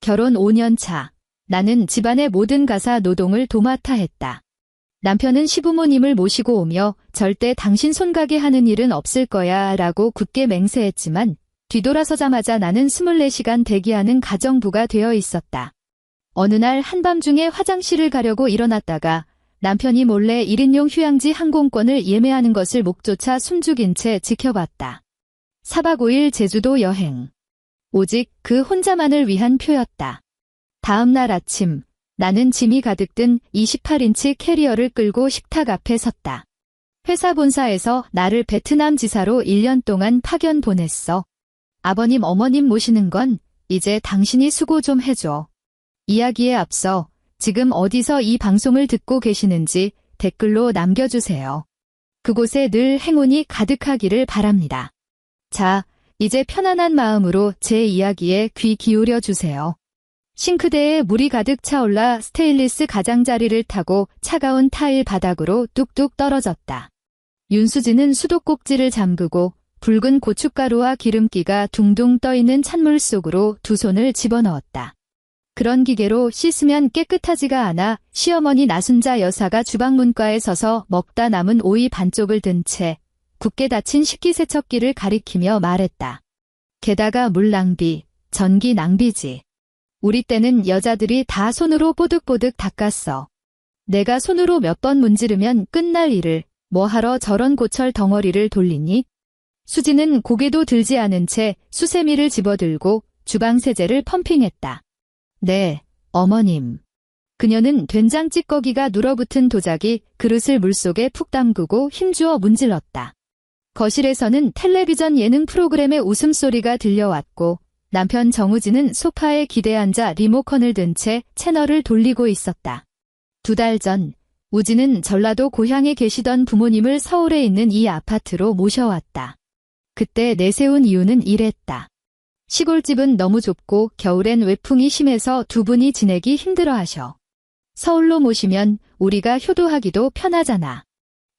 결혼 5년 차. 나는 집안의 모든 가사 노동을 도맡아 했다. 남편은 시부모님을 모시고 오며 절대 당신 손가게 하는 일은 없을 거야 라고 굳게 맹세했지만 뒤돌아서자마자 나는 24시간 대기하는 가정부가 되어 있었다. 어느 날 한밤중에 화장실을 가려고 일어났다가 남편이 몰래 1인용 휴양지 항공권을 예매하는 것을 목조차 숨죽인 채 지켜봤다. 4박 5일 제주도 여행. 오직 그 혼자만을 위한 표였다. 다음 날 아침, 나는 짐이 가득 든 28인치 캐리어를 끌고 식탁 앞에 섰다. 회사 본사에서 나를 베트남 지사로 1년 동안 파견 보냈어. 아버님, 어머님 모시는 건 이제 당신이 수고 좀 해줘. 이야기에 앞서 지금 어디서 이 방송을 듣고 계시는지 댓글로 남겨주세요. 그곳에 늘 행운이 가득하기를 바랍니다. 자, 이제 편안한 마음으로 제 이야기에 귀 기울여 주세요. 싱크대에 물이 가득 차올라 스테인리스 가장자리를 타고 차가운 타일 바닥으로 뚝뚝 떨어졌다. 윤수진은 수도꼭지를 잠그고 붉은 고춧가루와 기름기가 둥둥 떠있는 찬물 속으로 두 손을 집어넣었다. 그런 기계로 씻으면 깨끗하지가 않아 시어머니 나순자 여사가 주방 문가에 서서 먹다 남은 오이 반쪽을 든 채 굳게 닫힌 식기세척기를 가리키며 말했다. 게다가 물 낭비, 전기 낭비지. 우리 때는 여자들이 다 손으로 뽀득뽀득 닦았어. 내가 손으로 몇 번 문지르면 끝날 일을 뭐하러 저런 고철 덩어리를 돌리니? 수지는 고개도 들지 않은 채 수세미를 집어들고 주방 세제를 펌핑했다. 네, 어머님. 그녀는 된장 찌꺼기가 눌어붙은 도자기 그릇을 물속에 푹 담그고 힘주어 문질렀다. 거실에서는 텔레비전 예능 프로그램의 웃음소리가 들려왔고 남편 정우진은 소파에 기대앉아 리모컨을 든 채 채널을 돌리고 있었다. 2달 전, 우진은 전라도 고향에 계시던 부모님을 서울에 있는 이 아파트로 모셔왔다. 그때 내세운 이유는 이랬다. 시골집은 너무 좁고 겨울엔 외풍이 심해서 두 분이 지내기 힘들어하셔. 서울로 모시면 우리가 효도하기도 편하잖아.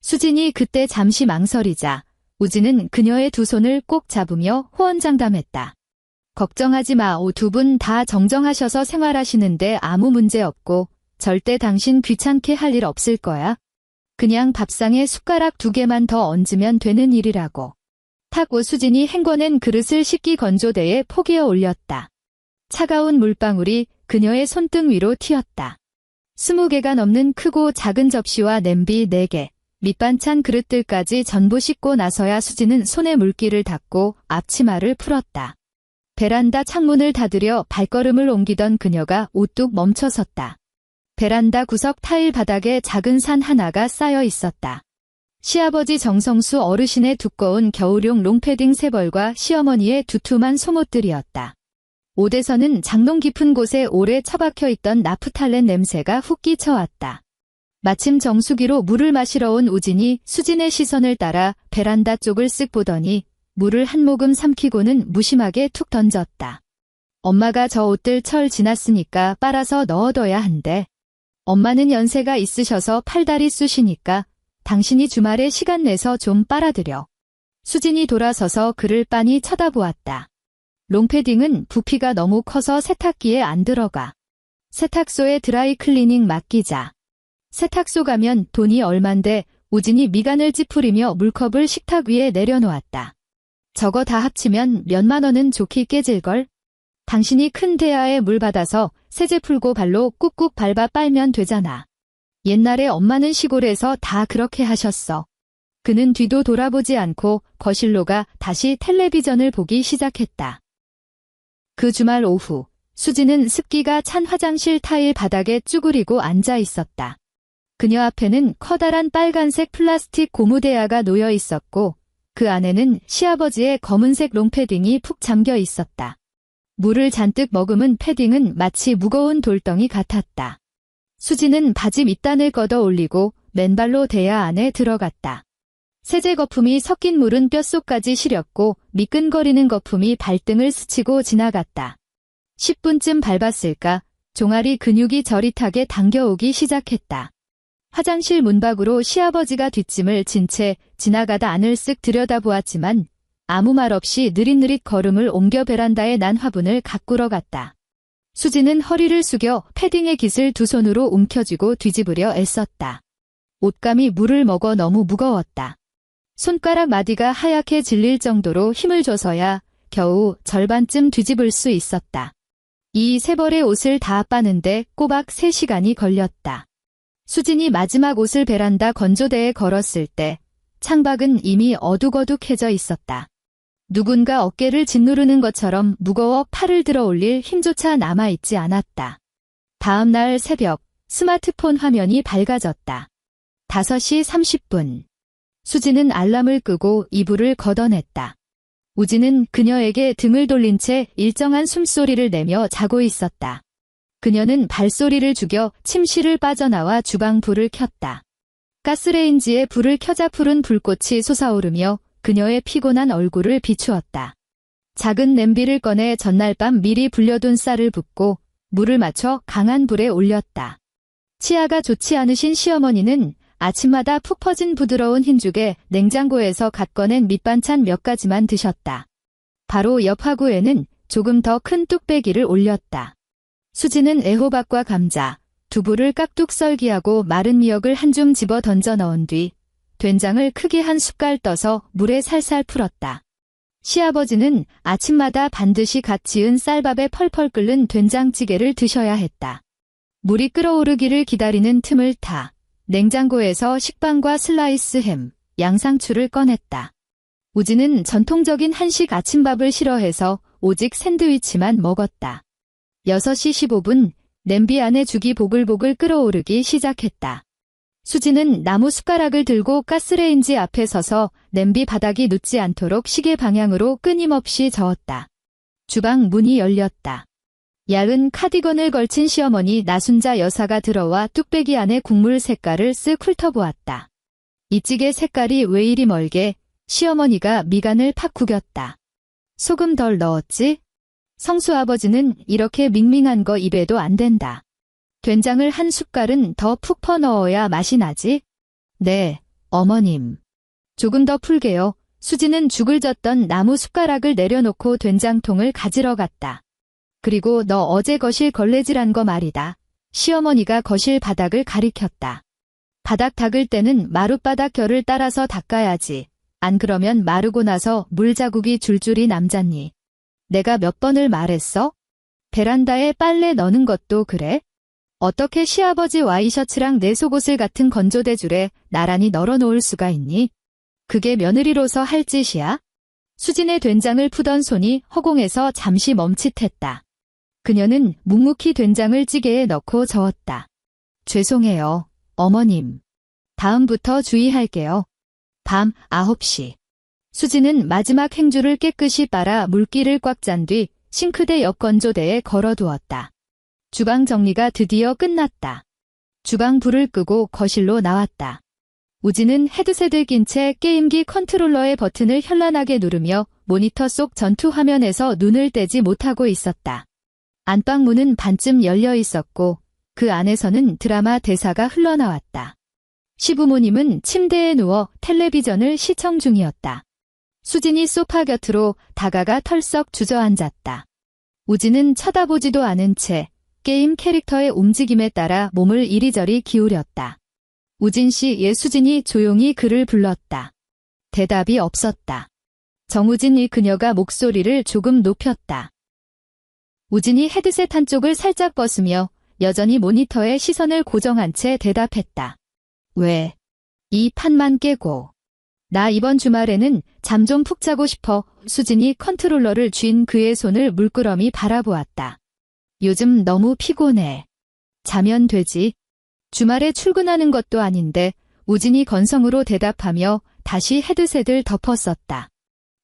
수진이 그때 잠시 망설이자 우진은 그녀의 두 손을 꼭 잡으며 호언장담했다. 걱정하지 마. 두 분 다 정정하셔서 생활하시는데 아무 문제 없고 절대 당신 귀찮게 할 일 없을 거야. 그냥 밥상에 숟가락 2개만 더 얹으면 되는 일이라고. 타고 수진이 헹궈낸 그릇을 식기 건조대에 포개어 올렸다. 차가운 물방울이 그녀의 손등 위로 튀었다. 20개가 넘는 크고 작은 접시와 냄비 4개, 밑반찬 그릇들까지 전부 씻고 나서야 수진은 손에 물기를 닦고 앞치마를 풀었다. 베란다 창문을 닫으려 발걸음을 옮기던 그녀가 우뚝 멈춰섰다. 베란다 구석 타일 바닥에 작은 산 하나가 쌓여 있었다. 시아버지 정성수 어르신의 두꺼운 겨울용 롱패딩 3벌과 시어머니의 두툼한 속옷들이었다. 옷에서는 장롱 깊은 곳에 오래 처박혀 있던 나프탈렌 냄새가 훅 끼쳐왔다. 마침 정수기로 물을 마시러 온 우진이 수진의 시선을 따라 베란다 쪽을 쓱 보더니 물을 한 모금 삼키고는 무심하게 툭 던졌다. 엄마가 저 옷들 철 지났으니까 빨아서 넣어둬야 한대. 엄마는 연세가 있으셔서 팔다리 쑤시니까 당신이 주말에 시간 내서 좀 빨아들여. 수진이 돌아서서 그를 빤히 쳐다보았다. 롱패딩은 부피가 너무 커서 세탁기에 안 들어가. 세탁소에 드라이 클리닝 맡기자. 세탁소 가면 돈이 얼만데 우진이 미간을 찌푸리며 물컵을 식탁 위에 내려놓았다. 저거 다 합치면 몇만 원은 좋게 깨질걸? 당신이 큰 대야에 물 받아서 세제 풀고 발로 꾹꾹 밟아 빨면 되잖아. 옛날에 엄마는 시골에서 다 그렇게 하셨어. 그는 뒤도 돌아보지 않고 거실로 가 다시 텔레비전을 보기 시작했다. 그 주말 오후, 수지는 습기가 찬 화장실 타일 바닥에 쭈그리고 앉아 있었다. 그녀 앞에는 커다란 빨간색 플라스틱 고무대야가 놓여 있었고 그 안에는 시아버지의 검은색 롱패딩이 푹 잠겨 있었다. 물을 잔뜩 머금은 패딩은 마치 무거운 돌덩이 같았다. 수지는 바지 밑단을 걷어 올리고 맨발로 대야 안에 들어갔다. 세제 거품이 섞인 물은 뼛속까지 시렸고 미끈거리는 거품이 발등을 스치고 지나갔다. 10분쯤 밟았을까 종아리 근육이 저릿하게 당겨오기 시작했다. 화장실 문 밖으로 시아버지가 뒷짐을 진 채 지나가다 안을 쓱 들여다보았지만 아무 말 없이 느릿느릿 걸음을 옮겨 베란다에 난 화분을 가꾸러 갔다. 수지는 허리를 숙여 패딩의 깃을 두 손으로 움켜쥐고 뒤집으려 애썼다. 옷감이 물을 먹어 너무 무거웠다. 손가락 마디가 하얗게 질릴 정도로 힘을 줘서야 겨우 절반쯤 뒤집을 수 있었다. 이 세 벌의 옷을 다 빠는데 꼬박 3시간이 걸렸다. 수진이 마지막 옷을 베란다 건조대에 걸었을 때 창밖은 이미 어둑어둑해져 있었다. 누군가 어깨를 짓누르는 것처럼 무거워 팔을 들어 올릴 힘조차 남아있지 않았다. 다음 날 새벽 스마트폰 화면이 밝아졌다. 5시 30분. 수지는 알람을 끄고 이불을 걷어냈다. 우진은 그녀에게 등을 돌린 채 일정한 숨소리를 내며 자고 있었다. 그녀는 발소리를 죽여 침실을 빠져나와 주방 불을 켰다. 가스레인지에 불을 켜자 푸른 불꽃이 솟아오르며 그녀의 피곤한 얼굴을 비추었다. 작은 냄비를 꺼내 전날 밤 미리 불려둔 쌀을 붓고 물을 맞춰 강한 불에 올렸다. 치아가 좋지 않으신 시어머니는 아침마다 푹 퍼진 부드러운 흰죽에 냉장고에서 갓 꺼낸 밑반찬 몇 가지만 드셨다. 바로 옆 화구에는 조금 더 큰 뚝배기를 올렸다. 수지는 애호박과 감자, 두부를 깍둑 썰기하고 마른 미역을 한 줌 집어 던져 넣은 뒤 된장을 크게 한 숟갈 떠서 물에 살살 풀었다. 시아버지는 아침마다 반드시 갓 지은 쌀밥에 펄펄 끓는 된장찌개를 드셔야 했다. 물이 끓어오르기를 기다리는 틈을 타 냉장고에서 식빵과 슬라이스 햄, 양상추를 꺼냈다. 우진은 전통적인 한식 아침밥을 싫어해서 오직 샌드위치만 먹었다. 6시 15분 냄비 안에 죽이 보글보글 끓어오르기 시작했다. 수지는 나무 숟가락을 들고 가스레인지 앞에 서서 냄비 바닥이 눕지 않도록 시계 방향으로 끊임없이 저었다. 주방 문이 열렸다. 야은 카디건을 걸친 시어머니 나순자 여사가 들어와 뚝배기 안에 국물 색깔을 쓱 훑어보았다. 이 찌개 색깔이 왜 이리 멀게? 시어머니가 미간을 팍 구겼다. 소금 덜 넣었지? 성수아버지는 이렇게 밍밍한 거 입에도 안 된다. 된장을 한 숟갈은 더 푹 퍼 넣어야 맛이 나지? 네, 어머님. 조금 더 풀게요. 수지는 죽을 젓던 나무 숟가락을 내려놓고 된장통을 가지러 갔다. 그리고 너 어제 거실 걸레질한 거 말이다. 시어머니가 거실 바닥을 가리켰다. 바닥 닦을 때는 마룻바닥 결을 따라서 닦아야지. 안 그러면 마르고 나서 물자국이 줄줄이 남잖니. 내가 몇 번을 말했어? 베란다에 빨래 넣는 것도 그래? 어떻게 시아버지 와이셔츠랑 내 속옷을 같은 건조대줄에 나란히 널어놓을 수가 있니? 그게 며느리로서 할 짓이야? 수진의 된장을 푸던 손이 허공에서 잠시 멈칫했다. 그녀는 묵묵히 된장을 찌개에 넣고 저었다. 죄송해요, 어머님. 다음부터 주의할게요. 밤 9시. 수지는 마지막 행주를 깨끗이 빨아 물기를 꽉 짠 뒤 싱크대 옆 건조대에 걸어두었다. 주방 정리가 드디어 끝났다. 주방 불을 끄고 거실로 나왔다. 우진은 헤드셋을 낀 채 게임기 컨트롤러의 버튼을 현란하게 누르며 모니터 속 전투 화면에서 눈을 떼지 못하고 있었다. 안방 문은 반쯤 열려 있었고 그 안에서는 드라마 대사가 흘러나왔다. 시부모님은 침대에 누워 텔레비전을 시청 중이었다. 수진이 소파 곁으로 다가가 털썩 주저앉았다. 우진은 쳐다보지도 않은 채 게임 캐릭터의 움직임에 따라 몸을 이리저리 기울였다. 우진 씨의 수진이 조용히 그를 불렀다. 대답이 없었다. 정우진이 그녀가 목소리를 조금 높였다. 우진이 헤드셋 한쪽을 살짝 벗으며 여전히 모니터에 시선을 고정한 채 대답했다. 왜? 이 판만 깨고. 나 이번 주말에는 잠 좀 푹 자고 싶어. 수진이 컨트롤러를 쥔 그의 손을 물끄러미 바라보았다. 요즘 너무 피곤해. 자면 되지. 주말에 출근하는 것도 아닌데 우진이 건성으로 대답하며 다시 헤드셋을 덮었었다.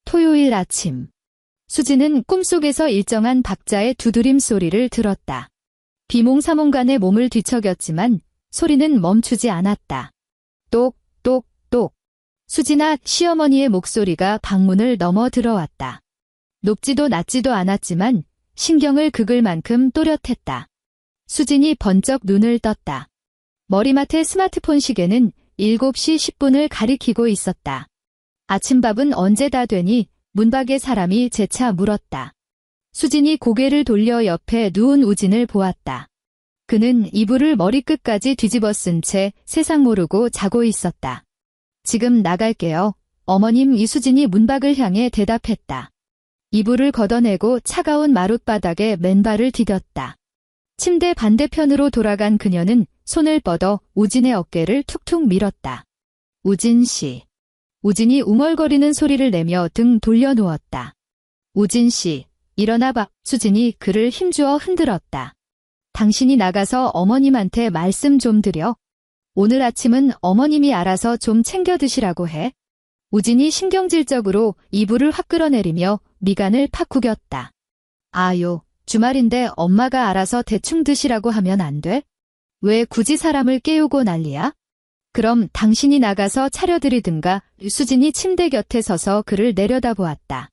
토요일 아침. 수지는 꿈속에서 일정한 박자의 두드림 소리를 들었다. 비몽사몽간에 몸을 뒤척였지만 소리는 멈추지 않았다. 똑, 똑, 똑. 수지나 시어머니의 목소리가 방문을 넘어 들어왔다. 높지도 낮지도 않았지만 신경을 긁을 만큼 또렷했다. 수진이 번쩍 눈을 떴다. 머리맡의 스마트폰 시계는 7시 10분을 가리키고 있었다. 아침밥은 언제 다 되니? 문밖에 사람이 재차 물었다. 수진이 고개를 돌려 옆에 누운 우진을 보았다. 그는 이불을 머리끝까지 뒤집어 쓴 채 세상 모르고 자고 있었다. 지금 나갈게요. 어머님. 이수진이 문밖을 향해 대답했다. 이불을 걷어내고 차가운 마룻바닥에 맨발을 디뎠다. 침대 반대편으로 돌아간 그녀는 손을 뻗어 우진의 어깨를 툭툭 밀었다. 우진 씨. 우진이 웅얼거리는 소리를 내며 등 돌려누웠다. 우진 씨, 일어나 봐. 수진이 그를 힘주어 흔들었다. 당신이 나가서 어머님한테 말씀 좀 드려. 오늘 아침은 어머님이 알아서 좀 챙겨 드시라고 해. 우진이 신경질적으로 이불을 확 끌어내리며 미간을 팍 구겼다. 아유, 주말인데 엄마가 알아서 대충 드시라고 하면 안 돼? 왜 굳이 사람을 깨우고 난리야? 그럼 당신이 나가서 차려드리든가. 수진이 침대 곁에 서서 그를 내려다보았다.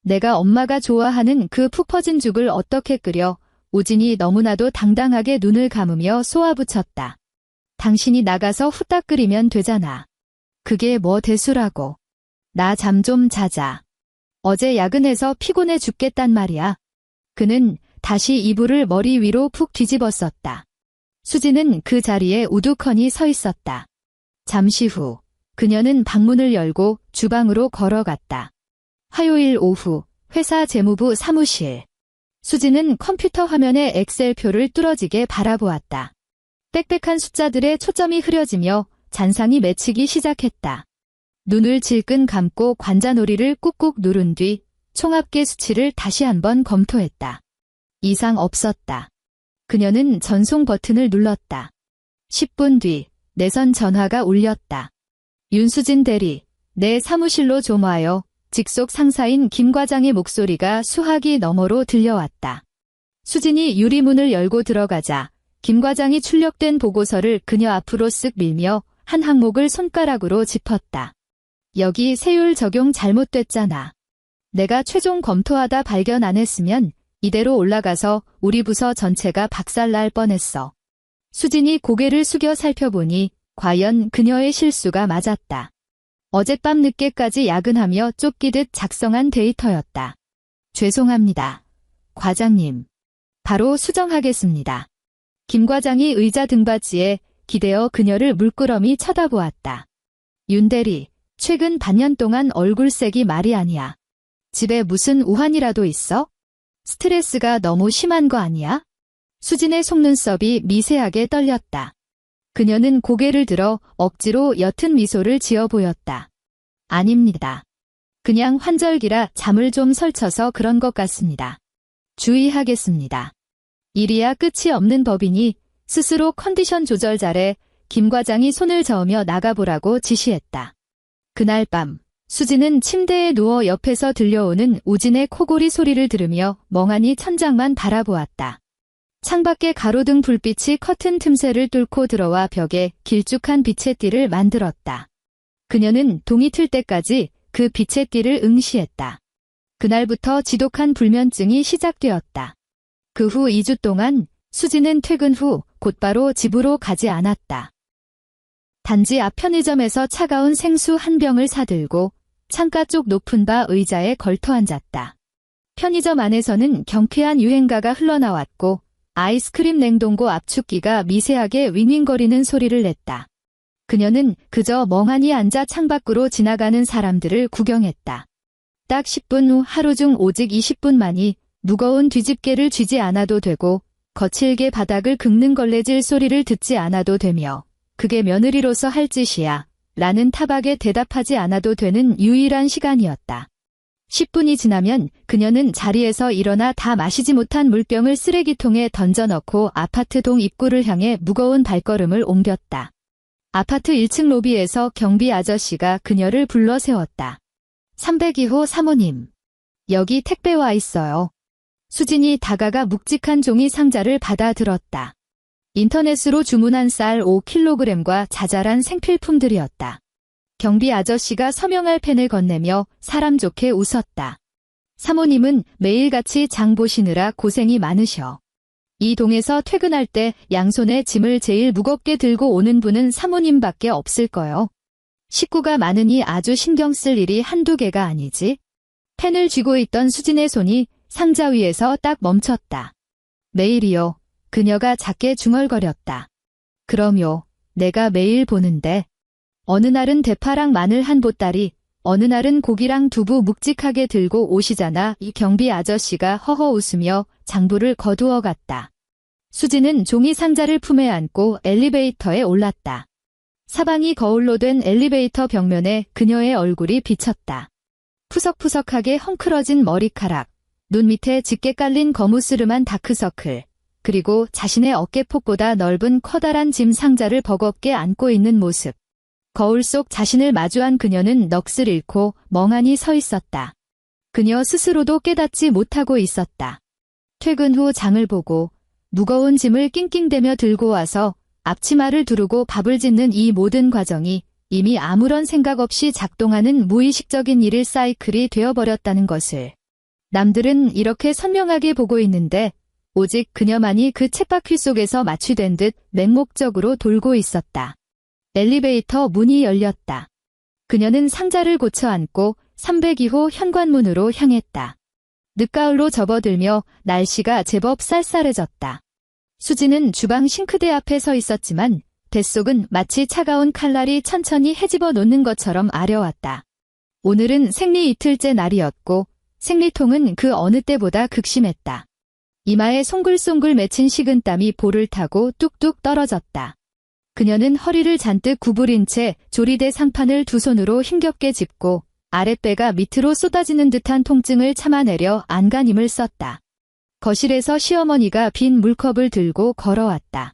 내가 엄마가 좋아하는 그 푹 퍼진 죽을 어떻게 끓여. 우진이 너무나도 당당하게 눈을 감으며 쏘아붙였다. 당신이 나가서 후딱 끓이면 되잖아. 그게 뭐 대수라고. 나 잠 좀 자자. 어제 야근해서 피곤해 죽겠단 말이야. 그는 다시 이불을 머리 위로 푹 뒤집었었다. 수진은 그 자리에 우두커니 서 있었다. 잠시 후 그녀는 방문을 열고 주방으로 걸어갔다. 화요일 오후 회사 재무부 사무실. 수진은 컴퓨터 화면에 엑셀표를 뚫어지게 바라보았다. 빽빽한 숫자들의 초점이 흐려지며 잔상이 맺히기 시작했다. 눈을 질끈 감고 관자놀이를 꾹꾹 누른 뒤 총합계 수치를 다시 한번 검토했다. 이상 없었다. 그녀는 전송 버튼을 눌렀다. 10분 뒤 내선 전화가 울렸다. 윤수진 대리, 내 사무실로 좀 와요. 직속 상사인 김 과장의 목소리가 수화기 너머로 들려왔다. 수진이 유리문을 열고 들어가자 김 과장이 출력된 보고서를 그녀 앞으로 쓱 밀며 한 항목을 손가락으로 짚었다. 여기 세율 적용 잘못됐잖아. 내가 최종 검토하다 발견 안 했으면 이대로 올라가서 우리 부서 전체가 박살날 뻔했어. 수진이 고개를 숙여 살펴보니 과연 그녀의 실수가 맞았다. 어젯밤 늦게까지 야근하며 쫓기듯 작성한 데이터였다. 죄송합니다. 과장님. 바로 수정하겠습니다. 김 과장이 의자 등받이에 기대어 그녀를 물끄러미 쳐다보았다. 윤 대리, 최근 반년 동안 얼굴색이 말이 아니야. 집에 무슨 우환이라도 있어? 스트레스가 너무 심한 거 아니야? 수진의 속눈썹이 미세하게 떨렸다. 그녀는 고개를 들어 억지로 옅은 미소를 지어 보였다. 아닙니다. 그냥 환절기라 잠을 좀 설쳐서 그런 것 같습니다. 주의하겠습니다. 일이야 끝이 없는 법이니 스스로 컨디션 조절 잘해. 김 과장이 손을 저으며 나가보라고 지시했다. 그날 밤 수진은 침대에 누워 옆에서 들려오는 우진의 코골이 소리를 들으며 멍하니 천장만 바라보았다. 창밖의 가로등 불빛이 커튼 틈새를 뚫고 들어와 벽에 길쭉한 빛의 띠를 만들었다. 그녀는 동이 틀 때까지 그 빛의 띠를 응시했다. 그날부터 지독한 불면증이 시작되었다. 그 후 2주 동안 수진은 퇴근 후 곧바로 집으로 가지 않았다. 단지 앞 편의점에서 차가운 생수 한 병을 사들고 창가 쪽 높은 바 의자에 걸터 앉았다. 편의점 안에서는 경쾌한 유행가가 흘러나왔고 아이스크림 냉동고 압축기가 미세하게 윙윙거리는 소리를 냈다. 그녀는 그저 멍하니 앉아 창밖으로 지나가는 사람들을 구경했다. 딱 10분 후 하루 중 오직 20분만이 무거운 뒤집개를 쥐지 않아도 되고 거칠게 바닥을 긁는 걸레질 소리를 듣지 않아도 되며 그게 며느리로서 할 짓이야 라는 타박에 대답하지 않아도 되는 유일한 시간이었다. 10분이 지나면 그녀는 자리에서 일어나 다 마시지 못한 물병을 쓰레기통에 던져넣고 아파트 동 입구를 향해 무거운 발걸음을 옮겼다. 아파트 1층 로비에서 경비 아저씨가 그녀를 불러 세웠다. 302호 사모님. 여기 택배 와 있어요. 수진이 다가가 묵직한 종이 상자를 받아 들었다. 인터넷으로 주문한 쌀 5kg과 자잘한 생필품들이었다. 경비 아저씨가 서명할 펜을 건네며 사람 좋게 웃었다. 사모님은 매일같이 장 보시느라 고생이 많으셔. 이 동에서 퇴근할 때 양손에 짐을 제일 무겁게 들고 오는 분은 사모님밖에 없을 거요. 식구가 많으니 아주 신경 쓸 일이 한두 개가 아니지. 펜을 쥐고 있던 수진의 손이 상자 위에서 딱 멈췄다. 매일이요. 그녀가 작게 중얼거렸다. 그럼요. 내가 매일 보는데. 어느 날은 대파랑 마늘 한 보따리, 어느 날은 고기랑 두부 묵직하게 들고 오시잖아. 이 경비 아저씨가 허허 웃으며 장부를 거두어 갔다. 수지는 종이 상자를 품에 안고 엘리베이터에 올랐다. 사방이 거울로 된 엘리베이터 벽면에 그녀의 얼굴이 비쳤다. 푸석푸석하게 헝클어진 머리카락, 눈 밑에 짙게 깔린 거무스름한 다크서클, 그리고 자신의 어깨폭보다 넓은 커다란 짐 상자를 버겁게 안고 있는 모습. 거울 속 자신을 마주한 그녀는 넋을 잃고 멍하니 서 있었다. 그녀 스스로도 깨닫지 못하고 있었다. 퇴근 후 장을 보고 무거운 짐을 낑낑대며 들고 와서 앞치마를 두르고 밥을 짓는 이 모든 과정이 이미 아무런 생각 없이 작동하는 무의식적인 일일 사이클이 되어버렸다는 것을. 남들은 이렇게 선명하게 보고 있는데 오직 그녀만이 그 쳇바퀴 속에서 마취된 듯 맹목적으로 돌고 있었다. 엘리베이터 문이 열렸다. 그녀는 상자를 고쳐 안고 302호 현관문으로 향했다. 늦가을로 접어들며 날씨가 제법 쌀쌀해졌다. 수지는 주방 싱크대 앞에 서 있었지만 뱃속은 마치 차가운 칼날이 천천히 헤집어 놓는 것처럼 아려왔다. 오늘은 생리 이틀째 날이었고 생리통은 그 어느 때보다 극심했다. 이마에 송글송글 맺힌 식은땀이 볼을 타고 뚝뚝 떨어졌다. 그녀는 허리를 잔뜩 구부린 채 조리대 상판을 두 손으로 힘겹게 짚고 아랫배가 밑으로 쏟아지는 듯한 통증을 참아내려 안간힘을 썼다. 거실에서 시어머니가 빈 물컵을 들고 걸어왔다.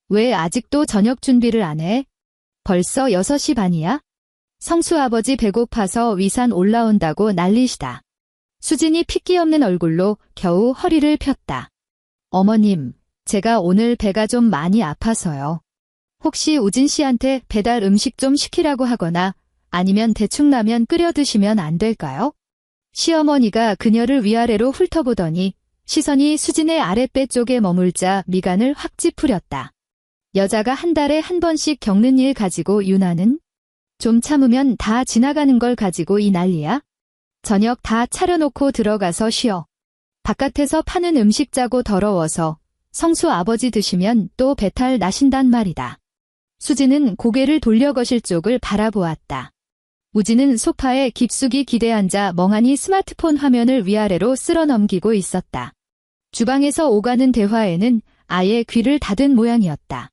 왜 아직도 저녁 준비를 안 해? 벌써 6시 반이야? 성수 아버지 배고파서 위산 올라온다고 난리시다. 수진이 핏기 없는 얼굴로 겨우 허리를 폈다. 어머님, 제가 오늘 배가 좀 많이 아파서요. 혹시 우진 씨한테 배달 음식 좀 시키라고 하거나 아니면 대충 라면 끓여 드시면 안 될까요? 시어머니가 그녀를 위아래로 훑어보더니 시선이 수진의 아랫배 쪽에 머물자 미간을 확 찌푸렸다. 여자가 한 달에 한 번씩 겪는 일 가지고 유나는? 좀 참으면 다 지나가는 걸 가지고 이 난리야? 저녁 다 차려놓고 들어가서 쉬어. 바깥에서 파는 음식 짜고 더러워서 성수 아버지 드시면 또 배탈 나신단 말이다. 수지는 고개를 돌려 거실 쪽을 바라보았다. 우진은 소파에 깊숙이 기대앉아 멍하니 스마트폰 화면을 위아래로 쓸어 넘기고 있었다. 주방에서 오가는 대화에는 아예 귀를 닫은 모양이었다.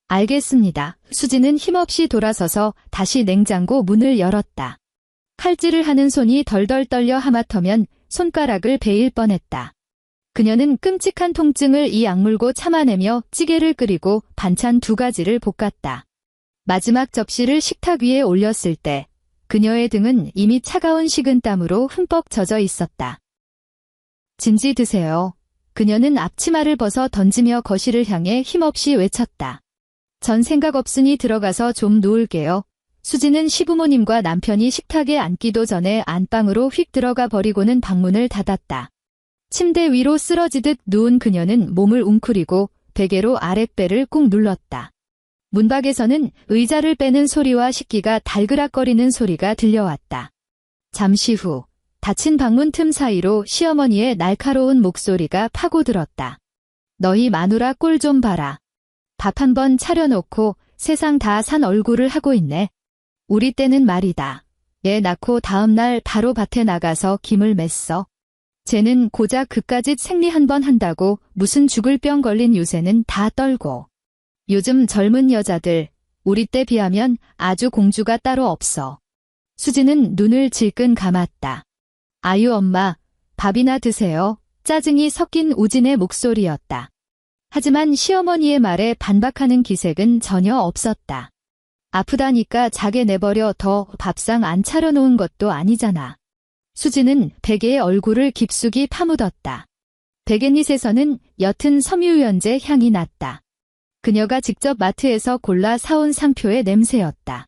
알겠습니다. 수지는 힘없이 돌아서서 다시 냉장고 문을 열었다. 칼질을 하는 손이 덜덜 떨려 하마터면 손가락을 베일 뻔했다. 그녀는 끔찍한 통증을 이 악물고 참아내며 찌개를 끓이고 반찬 2가지를 볶았다. 마지막 접시를 식탁 위에 올렸을 때 그녀의 등은 이미 차가운 식은땀으로 흠뻑 젖어 있었다. 진지 드세요. 그녀는 앞치마를 벗어 던지며 거실을 향해 힘없이 외쳤다. 전 생각 없으니 들어가서 좀 누울게요. 수지는 시부모님과 남편이 식탁에 앉기도 전에 안방으로 휙 들어가 버리고는 방문을 닫았다. 침대 위로 쓰러지듯 누운 그녀는 몸을 웅크리고 베개로 아랫배를 꾹 눌렀다. 문밖에서는 의자를 빼는 소리와 식기가 달그락거리는 소리가 들려왔다. 잠시 후 닫힌 방문 틈 사이로 시어머니의 날카로운 목소리가 파고들었다. 너희 마누라 꼴 좀 봐라. 밥 한 번 차려놓고 세상 다 산 얼굴을 하고 있네. 우리 때는 말이다. 애 낳고 다음날 바로 밭에 나가서 김을 맸어. 쟤는 고작 그까짓 생리 한 번 한다고 무슨 죽을 병 걸린 요새는 다 떨고. 요즘 젊은 여자들, 우리 때 비하면 아주 공주가 따로 없어. 수지는 눈을 질끈 감았다. 아유 엄마, 밥이나 드세요. 짜증이 섞인 우진의 목소리였다. 하지만 시어머니의 말에 반박하는 기색은 전혀 없었다. 아프다니까 자게 내버려 더 밥상 안 차려놓은 것도 아니잖아. 수지는 베개의 얼굴을 깊숙이 파묻었다. 베갯잎에서는 옅은 섬유유연제 향이 났다. 그녀가 직접 마트에서 골라 사온 상표의 냄새였다.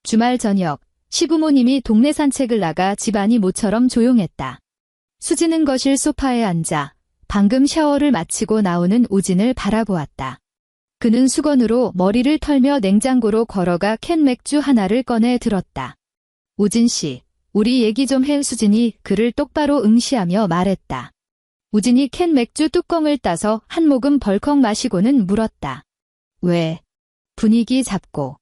주말 저녁, 시부모님이 동네 산책을 나가 집안이 모처럼 조용했다. 수지는 거실 소파에 앉아 방금 샤워를 마치고 나오는 우진을 바라보았다. 그는 수건으로 머리를 털며 냉장고로 걸어가 캔 맥주 하나를 꺼내 들었다. 우진 씨, 우리 얘기 좀 해. 수진이 그를 똑바로 응시하며 말했다. 우진이 캔 맥주 뚜껑을 따서 한 모금 벌컥 마시고는 물었다. 왜? 분위기 잡고.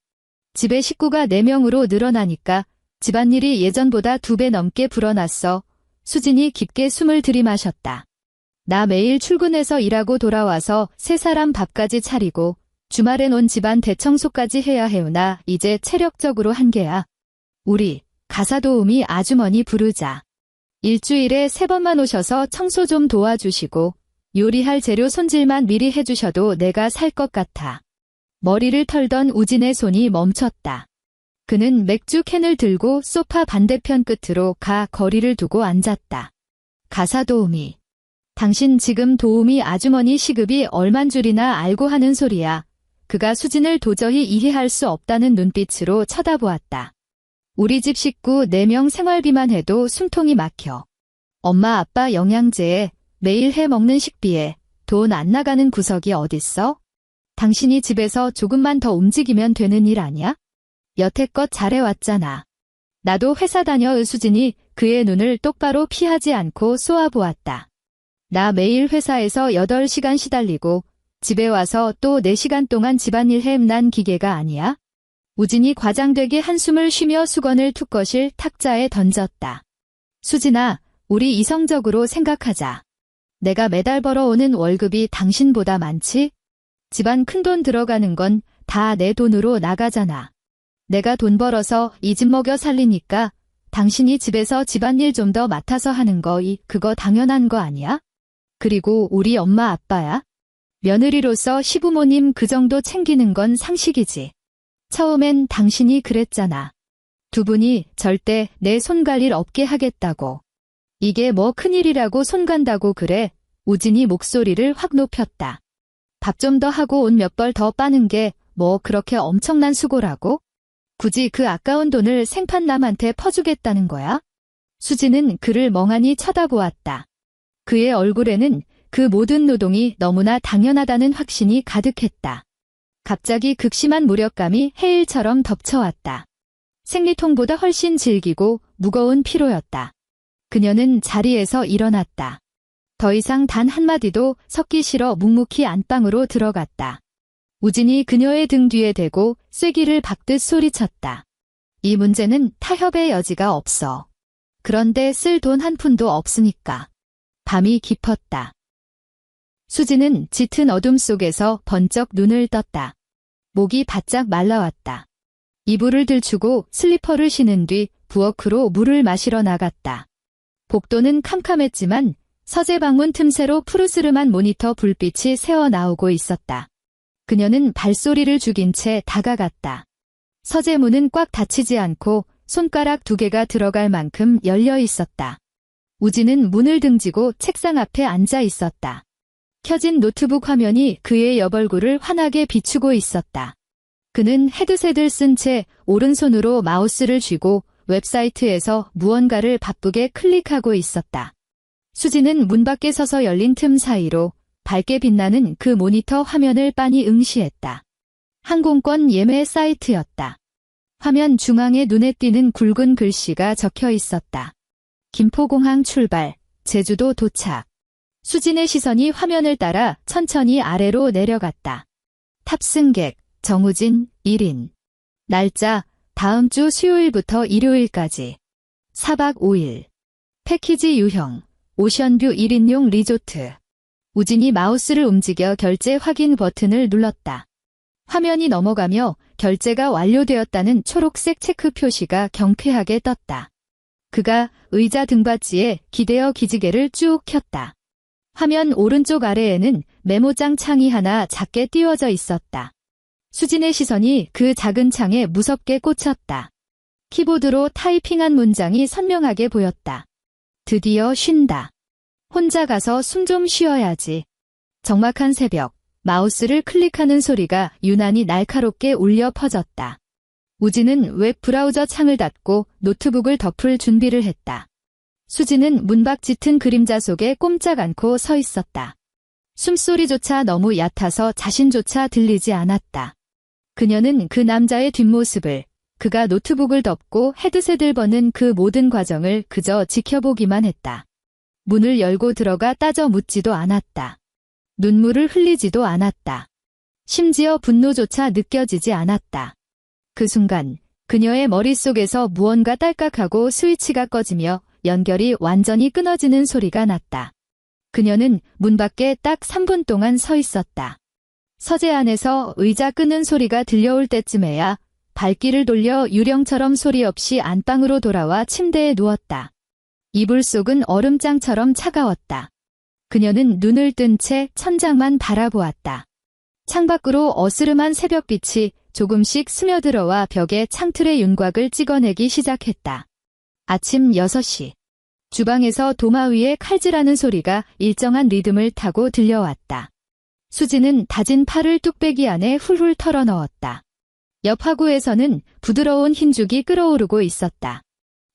집에 식구가 4명으로 늘어나니까 집안일이 예전보다 2배 넘게 불어났어. 수진이 깊게 숨을 들이마셨다. 나 매일 출근해서 일하고 돌아와서 3사람 밥까지 차리고 주말엔 온 집안 대청소까지 해야 해오나 이제 체력적으로 한계야. 우리 가사 도우미 아주머니 부르자. 일주일에 3번만 오셔서 청소 좀 도와주시고 요리할 재료 손질만 미리 해주셔도 내가 살 것 같아. 머리를 털던 우진의 손이 멈췄다. 그는 맥주 캔을 들고 소파 반대편 끝으로 가 거리를 두고 앉았다. 가사 도우미. 당신 지금 도우미 아주머니 시급이 얼만 줄이나 알고 하는 소리야. 그가 수진을 도저히 이해할 수 없다는 눈빛으로 쳐다보았다. 우리 집 식구 4명 생활비만 해도 숨통이 막혀. 엄마 아빠 영양제에 매일 해 먹는 식비에 돈 안 나가는 구석이 어딨어? 당신이 집에서 조금만 더 움직이면 되는 일 아니야? 여태껏 잘해왔잖아. 나도 회사 다녀. 수진이 그의 눈을 똑바로 피하지 않고 쏘아보았다. 나 매일 회사에서 8시간 시달리고 집에 와서 또 4시간 동안 집안일 해. 난 기계가 아니야? 우진이 과장되게 한숨을 쉬며 수건을 툭거실 탁자에 던졌다. 수진아, 우리 이성적으로 생각하자. 내가 매달 벌어오는 월급이 당신보다 많지? 집안 큰돈 들어가는 건 다 내 돈으로 나가잖아. 내가 돈 벌어서 이 집 먹여 살리니까 당신이 집에서 집안일 좀 더 맡아서 하는 거 그거 당연한 거 아니야? 그리고 우리 엄마 아빠야? 며느리로서 시부모님 그 정도 챙기는 건 상식이지. 처음엔 당신이 그랬잖아. 2분이 절대 내 손 갈 일 없게 하겠다고. 이게 뭐 큰일이라고 손 간다고 그래? 우진이 목소리를 확 높였다. 밥 좀 더 하고 옷 몇 벌 더 빠는 게 뭐 그렇게 엄청난 수고라고? 굳이 그 아까운 돈을 생판 남한테 퍼주겠다는 거야? 수진은 그를 멍하니 쳐다보았다. 그의 얼굴에는 그 모든 노동이 너무나 당연하다는 확신이 가득했다. 갑자기 극심한 무력감이 해일처럼 덮쳐왔다. 생리통보다 훨씬 질기고 무거운 피로였다. 그녀는 자리에서 일어났다. 더 이상 단 한마디도 섞기 싫어 묵묵히 안방으로 들어갔다. 우진이 그녀의 등 뒤에 대고 쐐기를 박듯 소리쳤다. 이 문제는 타협의 여지가 없어. 그런데 쓸 돈 한 푼도 없으니까. 밤이 깊었다. 수진은 짙은 어둠 속에서 번쩍 눈을 떴다. 목이 바짝 말라왔다. 이불을 들추고 슬리퍼를 신은 뒤 부엌으로 물을 마시러 나갔다. 복도는 캄캄했지만 서재 방문 틈새로 푸르스름한 모니터 불빛이 새어나오고 있었다. 그녀는 발소리를 죽인 채 다가갔다. 서재 문은 꽉 닫히지 않고 손가락 2개가 들어갈 만큼 열려 있었다. 우진은 문을 등지고 책상 앞에 앉아 있었다. 켜진 노트북 화면이 그의 여벌구를 환하게 비추고 있었다. 그는 헤드셋을 쓴 채 오른손으로 마우스를 쥐고 웹사이트에서 무언가를 바쁘게 클릭하고 있었다. 수진은 문 밖에 서서 열린 틈 사이로 밝게 빛나는 그 모니터 화면을 빤히 응시했다. 항공권 예매 사이트였다. 화면 중앙에 눈에 띄는 굵은 글씨가 적혀 있었다. 김포공항 출발, 제주도 도착. 수진의 시선이 화면을 따라 천천히 아래로 내려갔다. 탑승객, 정우진, 1인. 날짜, 다음 주 수요일부터 일요일까지. 4박 5일. 패키지 유형, 오션뷰 1인용 리조트. 우진이 마우스를 움직여 결제 확인 버튼을 눌렀다. 화면이 넘어가며 결제가 완료되었다는 초록색 체크 표시가 경쾌하게 떴다. 그가 의자 등받이에 기대어 기지개를 쭉 켰다. 화면 오른쪽 아래에는 메모장 창이 하나 작게 띄워져 있었다. 수진의 시선이 그 작은 창에 무섭게 꽂혔다. 키보드로 타이핑한 문장이 선명하게 보였다. 드디어 쉰다. 혼자 가서 숨 좀 쉬어야지. 적막한 새벽, 마우스를 클릭하는 소리가 유난히 날카롭게 울려 퍼졌다. 우진은 웹 브라우저 창을 닫고 노트북을 덮을 준비를 했다. 수진은 문 밖 짙은 그림자 속에 꼼짝 않고 서 있었다. 숨소리조차 너무 얕아서 자신조차 들리지 않았다. 그녀는 그 남자의 뒷모습을, 그가 노트북을 덮고 헤드셋을 버는 그 모든 과정을 그저 지켜보기만 했다. 문을 열고 들어가 따져 묻지도 않았다. 눈물을 흘리지도 않았다. 심지어 분노조차 느껴지지 않았다. 그 순간 그녀의 머릿속에서 무언가 딸깍하고 스위치가 꺼지며 연결이 완전히 끊어지는 소리가 났다. 그녀는 문 밖에 딱 3분 동안 서 있었다. 서재 안에서 의자 끄는 소리가 들려올 때쯤에야 발길을 돌려 유령처럼 소리 없이 안방으로 돌아와 침대에 누웠다. 이불 속은 얼음장처럼 차가웠다. 그녀는 눈을 뜬 채 천장만 바라보았다. 창밖으로 어스름한 새벽빛이 조금씩 스며들어와 벽에 창틀의 윤곽을 찍어내기 시작했다. 아침 6시. 주방에서 도마 위에 칼질하는 소리가 일정한 리듬을 타고 들려왔다. 수지는 다진 팔을 뚝배기 안에 훌훌 털어넣었다. 옆 화구에서는 부드러운 흰죽이 끓어오르고 있었다.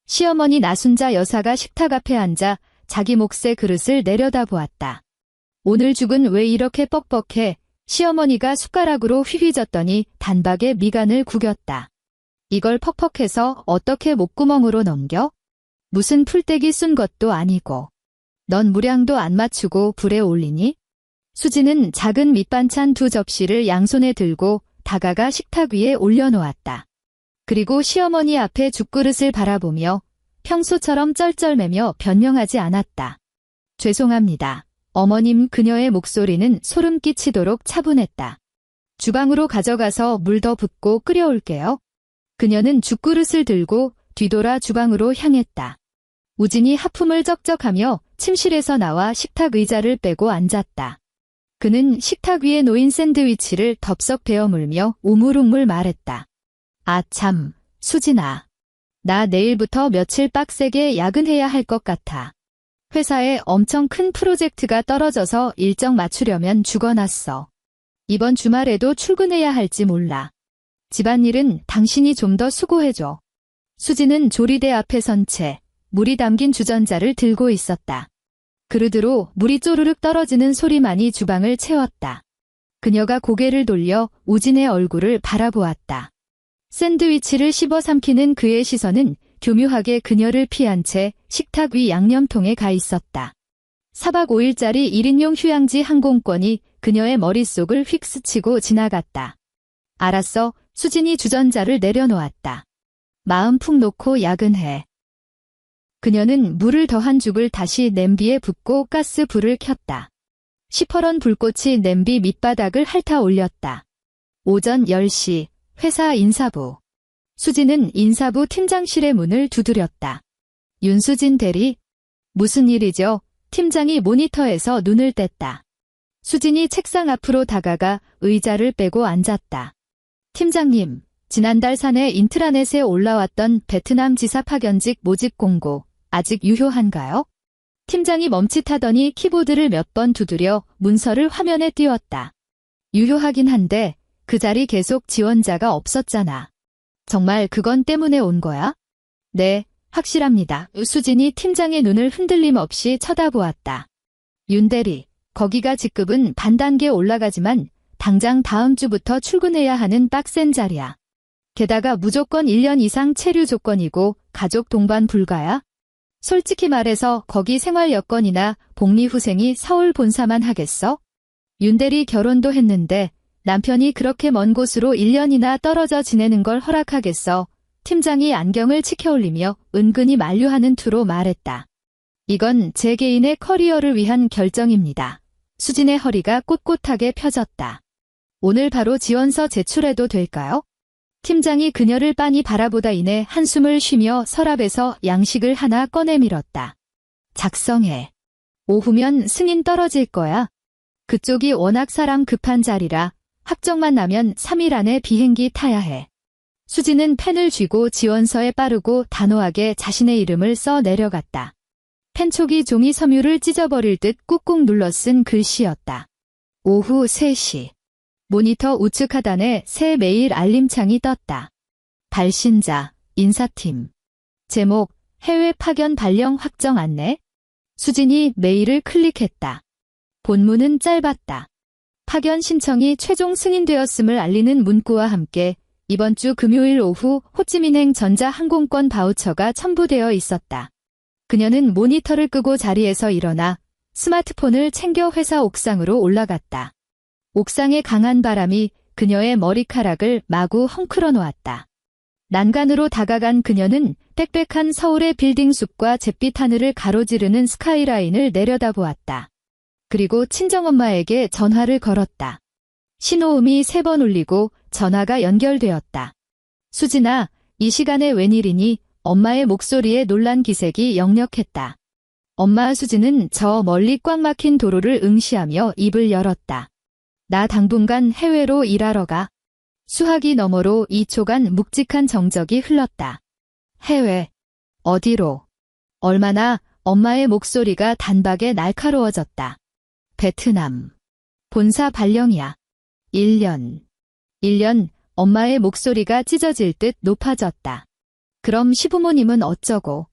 시어머니 나순자 여사가 식탁 앞에 앉아 자기 몫의 그릇을 내려다보았다. 오늘 죽은 왜 이렇게 뻑뻑해? 시어머니가 숟가락으로 휘휘졌더니 단박에 미간을 구겼다. 이걸 퍽퍽해서 어떻게 목구멍으로 넘겨? 무슨 풀떼기 쓴 것도 아니고. 넌 무량도 안 맞추고 불에 올리니? 수지는 작은 밑반찬 2접시를 양손에 들고 다가가 식탁 위에 올려놓았다. 그리고 시어머니 앞에 죽그릇을 바라보며 평소처럼 쩔쩔매며 변명하지 않았다. 죄송합니다. 어머님. 그녀의 목소리는 소름 끼치도록 차분했다. 주방으로 가져가서 물 더 붓고 끓여올게요. 그녀는 죽그릇을 들고 뒤돌아 주방으로 향했다. 우진이 하품을 쩍쩍하며 침실에서 나와 식탁 의자를 빼고 앉았다. 그는 식탁 위에 놓인 샌드위치를 덥석 베어 물며 우물우물 말했다. 아 참, 수진아. 나 내일부터 며칠 빡세게 야근해야 할 것 같아. 회사에 엄청 큰 프로젝트가 떨어져서 일정 맞추려면 죽어났어. 이번 주말에도 출근해야 할지 몰라. 집안일은 당신이 좀 더 수고해줘. 수지는 조리대 앞에 선 채 물이 담긴 주전자를 들고 있었다. 그릇으로 물이 쪼르륵 떨어지는 소리만이 주방을 채웠다. 그녀가 고개를 돌려 우진의 얼굴을 바라보았다. 샌드위치를 씹어 삼키는 그의 시선은 교묘하게 그녀를 피한 채 식탁 위 양념통에 가 있었다. 4박 5일짜리 1인용 휴양지 항공권이 그녀의 머릿속을 휙 스치고 지나갔다. 알았어. 수진이 주전자를 내려놓았다. 마음 푹 놓고 야근해. 그녀는 물을 더한 죽을 다시 냄비에 붓고 가스 불을 켰다. 시퍼런 불꽃이 냄비 밑바닥을 핥아 올렸다. 오전 10시 회사 인사부. 수지는 인사부 팀장실의 문을 두드렸다. 윤수진 대리. 무슨 일이죠? 팀장이 모니터에서 눈을 뗐다. 수진이 책상 앞으로 다가가 의자를 빼고 앉았다. 팀장님, 지난달 사내 인트라넷에 올라왔던 베트남 지사 파견직 모집 공고 아직 유효한가요? 팀장이 멈칫하더니 키보드를 몇 번 두드려 문서를 화면에 띄웠다. 유효하긴 한데 그 자리 계속 지원자가 없었잖아. 정말 그건 때문에 온 거야? 네, 확실합니다. 수진이 팀장의 눈을 흔들림 없이 쳐다보았다. 윤 대리, 거기가 직급은 반단계 올라가지만 당장 다음 주부터 출근해야 하는 빡센 자리야. 게다가 무조건 1년 이상 체류 조건이고 가족 동반 불가야? 솔직히 말해서 거기 생활 여건이나 복리후생이 서울 본사만 하겠어? 윤 대리 결혼도 했는데 남편이 그렇게 먼 곳으로 1년이나 떨어져 지내는 걸 허락하겠어? 팀장이 안경을 치켜올리며 은근히 만류하는 투로 말했다. 이건 제 개인의 커리어를 위한 결정입니다. 수진의 허리가 꼿꼿하게 펴졌다. 오늘 바로 지원서 제출해도 될까요? 팀장이 그녀를 빤히 바라보다 이내 한숨을 쉬며 서랍에서 양식을 하나 꺼내 밀었다. 작성해. 오후면 승인 떨어질 거야. 그쪽이 워낙 사람 급한 자리라 확정만 나면 3일 안에 비행기 타야 해. 수지는 펜을 쥐고 지원서에 빠르고 단호하게 자신의 이름을 써 내려갔다. 펜촉이 종이 섬유를 찢어버릴 듯 꾹꾹 눌러 쓴 글씨였다. 오후 3시. 모니터 우측 하단에 새 메일 알림창이 떴다. 발신자, 인사팀. 제목, 해외 파견 발령 확정 안내. 수진이 메일을 클릭했다. 본문은 짧았다. 파견 신청이 최종 승인되었음을 알리는 문구와 함께 이번 주 금요일 오후 호찌민행 전자 항공권 바우처가 첨부되어 있었다. 그녀는 모니터를 끄고 자리에서 일어나 스마트폰을 챙겨 회사 옥상으로 올라갔다. 옥상의 강한 바람이 그녀의 머리카락을 마구 헝클어 놓았다. 난간으로 다가간 그녀는 빽빽한 서울의 빌딩 숲과 잿빛 하늘을 가로지르는 스카이라인을 내려다보았다. 그리고 친정엄마에게 전화를 걸었다. 신호음이 3번 울리고 전화가 연결되었다. 수진아, 이 시간에 웬일이니? 엄마의 목소리에 놀란 기색이 역력했다. 엄마. 수진은 저 멀리 꽉 막힌 도로를 응시하며 입을 열었다. 나 당분간 해외로 일하러 가. 수화기 너머로 2초간 묵직한 정적이 흘렀다. 해외. 어디로? 얼마나? 엄마의 목소리가 단박에 날카로워졌다. 베트남. 본사 발령이야. 1년. 1년. 엄마의 목소리가 찢어질 듯 높아졌다. 그럼 시부모님은 어쩌고?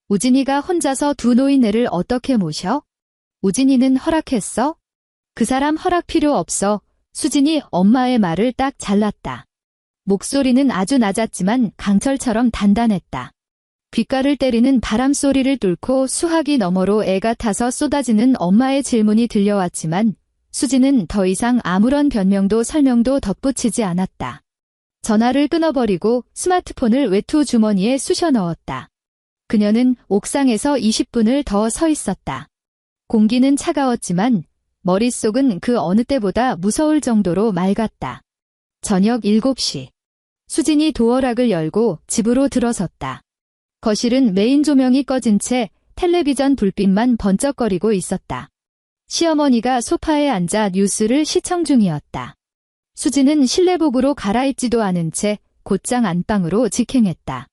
우진이가 혼자서 두 노인네를 어떻게 모셔? 우진이는 허락했어? 그 사람 허락 필요 없어. 수진이 엄마의 말을 딱 잘랐다. 목소리는 아주 낮았지만 강철처럼 단단했다. 귓가를 때리는 바람 소리를 뚫고 수화기 너머로 애가 타서 쏟아지는 엄마의 질문이 들려왔지만 수진은 더 이상 아무런 변명도 설명도 덧붙이지 않았다. 전화를 끊어버리고 스마트폰을 외투 주머니에 쑤셔 넣었다. 그녀는 옥상에서 20분을 더 서 있었다. 공기는 차가웠지만 머릿속은 그 어느 때보다 무서울 정도로 맑았다. 저녁 7시. 수진이 도어락을 열고 집으로 들어섰다. 거실은 메인 조명이 꺼진 채 텔레비전 불빛만 번쩍거리고 있었다. 시어머니가 소파에 앉아 뉴스를 시청 중이었다. 수진은 실내복으로 갈아입지도 않은 채 곧장 안방으로 직행했다.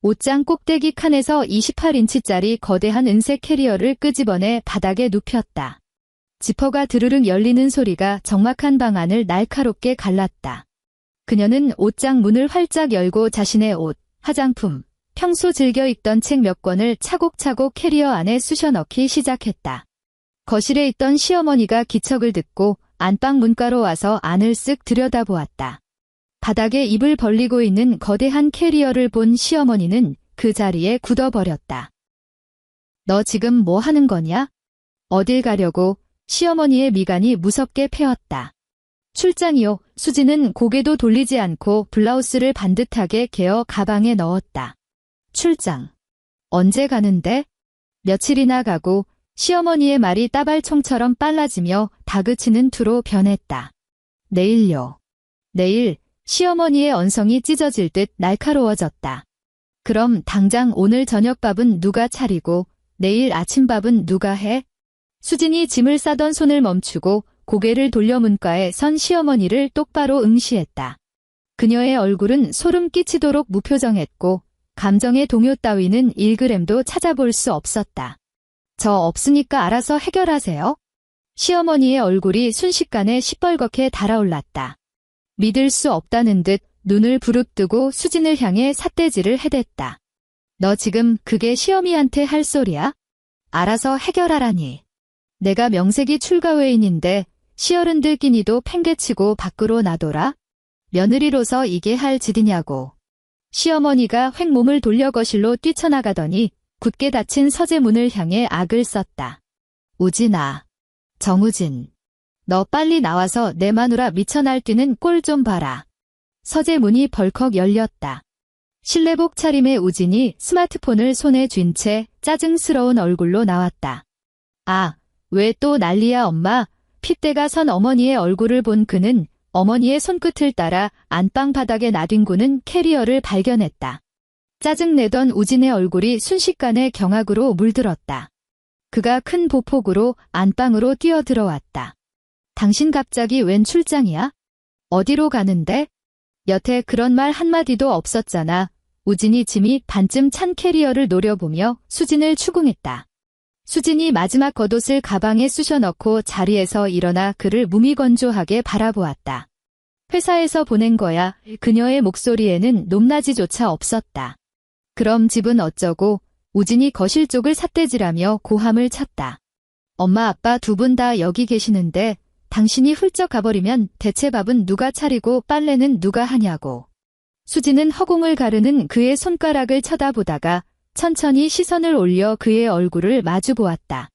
옷장 꼭대기 칸에서 28인치짜리 거대한 은색 캐리어를 끄집어내 바닥에 눕혔다. 지퍼가 드르륵 열리는 소리가 적막한 방 안을 날카롭게 갈랐다. 그녀는 옷장 문을 활짝 열고 자신의 옷, 화장품, 평소 즐겨 읽던 책 몇 권을 차곡차곡 캐리어 안에 쑤셔 넣기 시작했다. 거실에 있던 시어머니가 기척을 듣고 안방 문가로 와서 안을 쓱 들여다보았다. 바닥에 입을 벌리고 있는 거대한 캐리어를 본 시어머니는 그 자리에 굳어버렸다. 너 지금 뭐 하는 거냐? 어딜 가려고? 시어머니의 미간이 무섭게 패었다. 출장이요. 수지는 고개도 돌리지 않고 블라우스를 반듯하게 개어 가방에 넣었다. 출장. 언제 가는데? 며칠이나 가고. 시어머니의 말이 따발총처럼 빨라지며 다그치는 투로 변했다. 내일요. 내일. 시어머니의 언성이 찢어질 듯 날카로워졌다. 그럼 당장 오늘 저녁밥은 누가 차리고 내일 아침밥은 누가 해? 수진이 짐을 싸던 손을 멈추고 고개를 돌려 문가에 선 시어머니를 똑바로 응시했다. 그녀의 얼굴은 소름 끼치도록 무표정했고 감정의 동요 따위는 1g도 찾아볼 수 없었다. 저 없으니까 알아서 해결하세요. 시어머니의 얼굴이 순식간에 시뻘겋게 달아올랐다. 믿을 수 없다는 듯 눈을 부릅뜨고 수진을 향해 삿대질을 해댔다. 너 지금 그게 시어미한테 할 소리야? 알아서 해결하라니. 내가 명색이 출가회인인데 시어른들 끼니도 팽개치고 밖으로 나돌아? 며느리로서 이게 할 짓이냐고. 시어머니가 획 몸을 돌려 거실로 뛰쳐나가더니 굳게 닫힌 서재 문을 향해 악을 썼다. 우진아. 정우진. 너 빨리 나와서 내 마누라 미쳐 날뛰는 꼴 좀 봐라. 서재 문이 벌컥 열렸다. 실내복 차림의 우진이 스마트폰을 손에 쥔 채 짜증스러운 얼굴로 나왔다. 아, 왜 또 난리야 엄마? 핏대가 선 어머니의 얼굴을 본 그는 어머니의 손끝을 따라 안방 바닥에 나뒹구는 캐리어를 발견했다. 짜증내던 우진의 얼굴이 순식간에 경악으로 물들었다. 그가 큰 보폭으로 안방으로 뛰어들어왔다. 당신 갑자기 웬 출장이야? 어디로 가는데? 여태 그런 말 한마디도 없었잖아. 우진이 짐이 반쯤 찬 캐리어를 노려보며 수진을 추궁했다. 수진이 마지막 겉옷을 가방에 쑤셔 넣고 자리에서 일어나 그를 무미건조하게 바라보았다. 회사에서 보낸 거야. 그녀의 목소리에는 높낮이조차 없었다. 그럼 집은 어쩌고? 우진이 거실 쪽을 삿대질하며 고함을 쳤다. 엄마 아빠 두 분 다 여기 계시는데 당신이 훌쩍 가버리면 대체 밥은 누가 차리고 빨래는 누가 하냐고. 수진은 허공을 가르는 그의 손가락을 쳐다보다가 천천히 시선을 올려 그의 얼굴을 마주 보았다.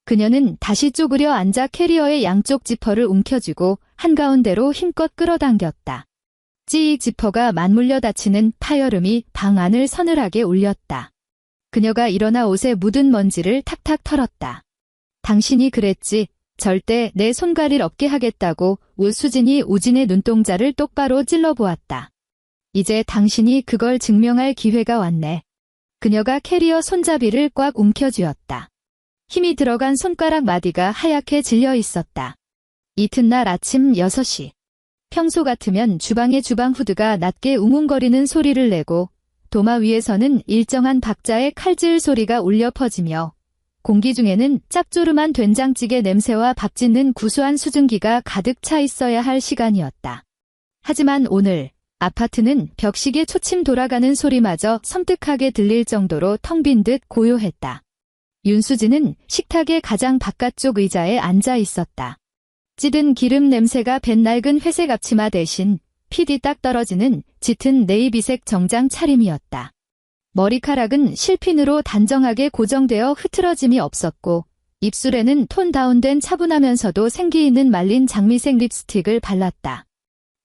그녀는 다시 쪼그려 앉아 캐리어의 양쪽 지퍼를 움켜쥐고 한가운데로 힘껏 끌어당겼다. 찌익 지퍼가 맞물려 닫히는 파여름이 방 안을 서늘하게 울렸다. 그녀가 일어나 옷에 묻은 먼지를 탁탁 털었다. 당신이 그랬지. 절대 내 손가릴 없게 하겠다고. 수진이 우진의 눈동자를 똑바로 찔러보았다. 이제 당신이 그걸 증명할 기회가 왔네. 그녀가 캐리어 손잡이를 꽉 움켜쥐었다. 힘이 들어간 손가락 마디가 하얗게 질려 있었다. 이튿날 아침 6시. 평소 같으면 주방의 주방 후드가 낮게 웅웅거리는 소리를 내고 도마 위에서는 일정한 박자의 칼질 소리가 울려 퍼지며 공기 중에는 짭조름한 된장찌개 냄새와 밥 짓는 구수한 수증기가 가득 차 있어야 할 시간이었다. 하지만 오늘 아파트는 벽시계 초침 돌아가는 소리마저 섬뜩하게 들릴 정도로 텅 빈 듯 고요했다. 윤수진은 식탁의 가장 바깥쪽 의자에 앉아 있었다. 찌든 기름 냄새가 밴 낡은 회색 앞치마 대신 피디 딱 떨어지는 짙은 네이비색 정장 차림이었다. 머리카락은 실핀으로 단정하게 고정되어 흐트러짐이 없었고 입술에는 톤 다운된 차분하면서도 생기 있는 말린 장미색 립스틱을 발랐다.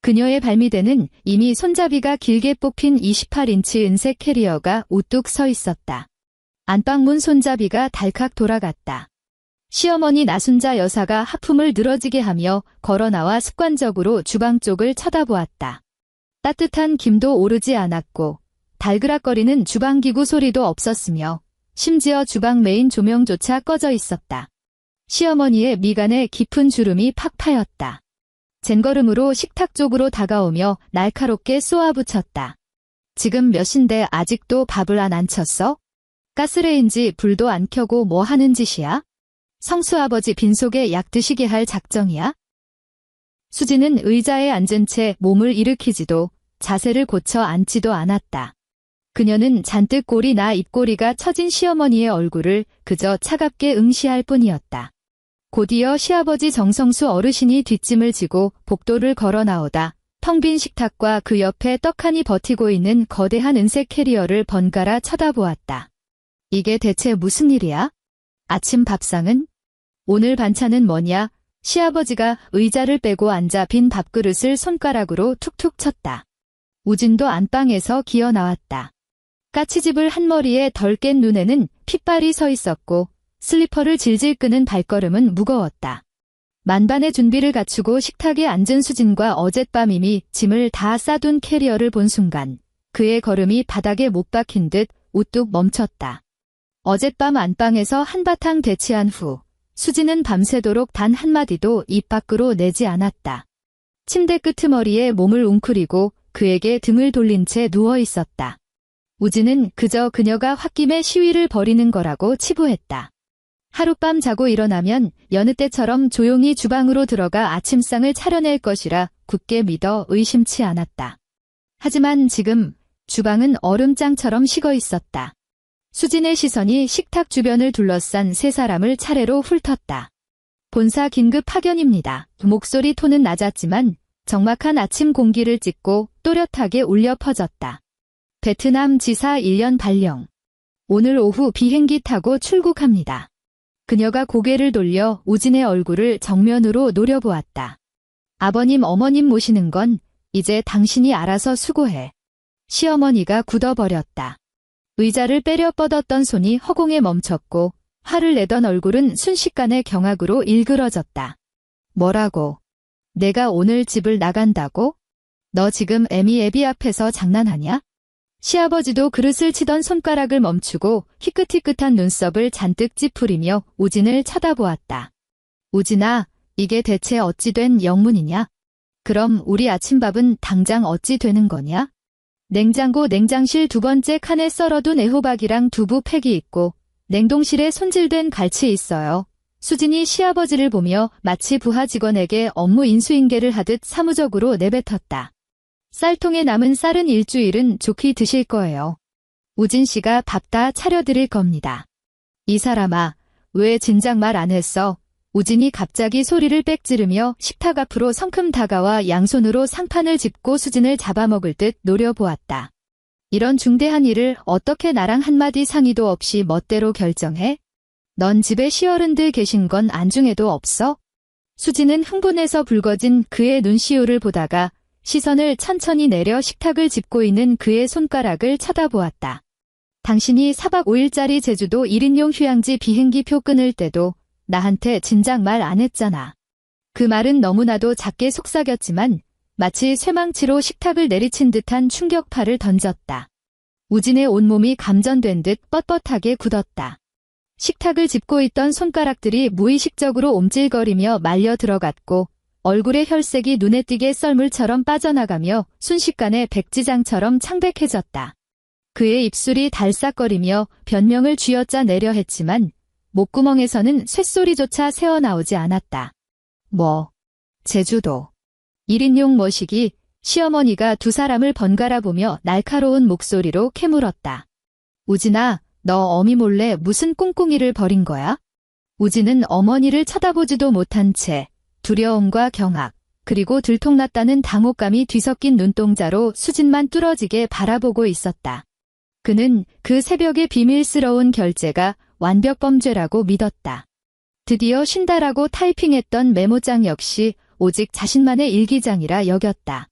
그녀의 발밑에는 이미 손잡이가 길게 뽑힌 28인치 은색 캐리어가 우뚝 서 있었다. 안방문 손잡이가 달칵 돌아갔다. 시어머니 나순자 여사가 하품을 늘어지게 하며 걸어나와 습관적으로 주방 쪽을 쳐다보았다. 따뜻한 김도 오르지 않았고 달그락거리는 주방기구 소리도 없었으며 심지어 주방 메인 조명조차 꺼져 있었다. 시어머니의 미간에 깊은 주름이 팍 파였다. 젠걸음으로 식탁 쪽으로 다가오며 날카롭게 쏘아붙였다. 지금 몇 시인데 아직도 밥을 안 쳤어? 가스레인지 불도 안 켜고 뭐 하는 짓이야? 성수아버지 빈속에 약 드시게 할 작정이야? 수지는 의자에 앉은 채 몸을 일으키지도 자세를 고쳐 앉지도 않았다. 그녀는 잔뜩 꼴이 나 입꼬리가 처진 시어머니의 얼굴을 그저 차갑게 응시할 뿐이었다. 곧이어 시아버지 정성수 어르신이 뒷짐을 지고 복도를 걸어 나오다 텅 빈 식탁과 그 옆에 떡하니 버티고 있는 거대한 은색 캐리어를 번갈아 쳐다보았다. 이게 대체 무슨 일이야? 아침 밥상은? 오늘 반찬은 뭐냐? 시아버지가 의자를 빼고 앉아 빈 밥그릇을 손가락으로 툭툭 쳤다. 우진도 안방에서 기어 나왔다. 까치집을 한 머리에 덜 깬 눈에는 핏발이 서 있었고 슬리퍼를 질질 끄는 발걸음은 무거웠다. 만반의 준비를 갖추고 식탁에 앉은 수진과 어젯밤 이미 짐을 다 싸둔 캐리어를 본 순간 그의 걸음이 바닥에 못 박힌 듯 우뚝 멈췄다. 어젯밤 안방에서 한바탕 대치한 후 수진은 밤새도록 단 한마디도 입 밖으로 내지 않았다. 침대 끄트머리에 몸을 웅크리고 그에게 등을 돌린 채 누워 있었다. 우진은 그저 그녀가 홧김에 시위를 벌이는 거라고 치부했다. 하룻밤 자고 일어나면 여느 때처럼 조용히 주방으로 들어가 아침상을 차려낼 것이라 굳게 믿어 의심치 않았다. 하지만 지금 주방은 얼음장처럼 식어 있었다. 수진의 시선이 식탁 주변을 둘러싼 세 사람을 차례로 훑었다. 본사 긴급 파견입니다. 목소리 톤은 낮았지만 적막한 아침 공기를 찢고 또렷하게 울려 퍼졌다. 베트남 지사 1년 발령. 오늘 오후 비행기 타고 출국합니다. 그녀가 고개를 돌려 우진의 얼굴을 정면으로 노려보았다. 아버님 어머님 모시는 건 이제 당신이 알아서 수고해. 시어머니가 굳어버렸다. 의자를 빼려 뻗었던 손이 허공에 멈췄고 화를 내던 얼굴은 순식간에 경악으로 일그러졌다. 뭐라고? 내가 오늘 집을 나간다고? 너 지금 애비 앞에서 장난하냐? 시아버지도 그릇을 치던 손가락을 멈추고 희끗희끗한 눈썹을 잔뜩 찌푸리며 우진을 쳐다보았다. 우진아, 이게 대체 어찌 된 영문이냐? 그럼 우리 아침밥은 당장 어찌 되는 거냐? 냉장고 냉장실 두 번째 칸에 썰어둔 애호박이랑 두부 팩이 있고 냉동실에 손질된 갈치 있어요. 수진이 시아버지를 보며 마치 부하 직원에게 업무 인수인계를 하듯 사무적으로 내뱉었다. 쌀통에 남은 쌀은 일주일은 좋게 드실 거예요. 우진 씨가 밥 다 차려드릴 겁니다. 이 사람아, 왜 진작 말 안 했어? 우진이 갑자기 소리를 빽 지르며 식탁 앞으로 성큼 다가와 양손으로 상판을 짚고 수진을 잡아먹을 듯 노려보았다. 이런 중대한 일을 어떻게 나랑 한마디 상의도 없이 멋대로 결정해? 넌 집에 시어른들 계신 건 안중에도 없어? 수지는 흥분해서 붉어진 그의 눈시울을 보다가 시선을 천천히 내려 식탁을 짚고 있는 그의 손가락을 쳐다보았다. 당신이 4박 5일짜리 제주도 1인용 휴양지 비행기표 끊을 때도 나한테 진작 말 안 했잖아. 그 말은 너무나도 작게 속삭였지만 마치 쇠망치로 식탁을 내리친 듯한 충격파를 던졌다. 우진의 온몸이 감전된 듯 뻣뻣하게 굳었다. 식탁을 짚고 있던 손가락들이 무의식적으로 옴찔거리며 말려 들어갔고 얼굴의 혈색이 눈에 띄게 썰물처럼 빠져나가며 순식간에 백지장처럼 창백해졌다. 그의 입술이 달싹거리며 변명을 쥐어짜 내려 했지만 목구멍에서는 쇳소리조차 새어나오지 않았다. 제주도. 1인용 머시기, 시어머니가 두 사람을 번갈아 보며 날카로운 목소리로 캐물었다. 우진아, 너 어미 몰래 무슨 꿍꿍이를 벌인 거야? 우진은 어머니를 쳐다보지도 못한 채 두려움과 경악, 그리고 들통났다는 당혹감이 뒤섞인 눈동자로 수진만 뚫어지게 바라보고 있었다. 그는 그 새벽의 비밀스러운 결제가 완벽범죄라고 믿었다. 드디어 쉰다라고 타이핑했던 메모장 역시 오직 자신만의 일기장이라 여겼다.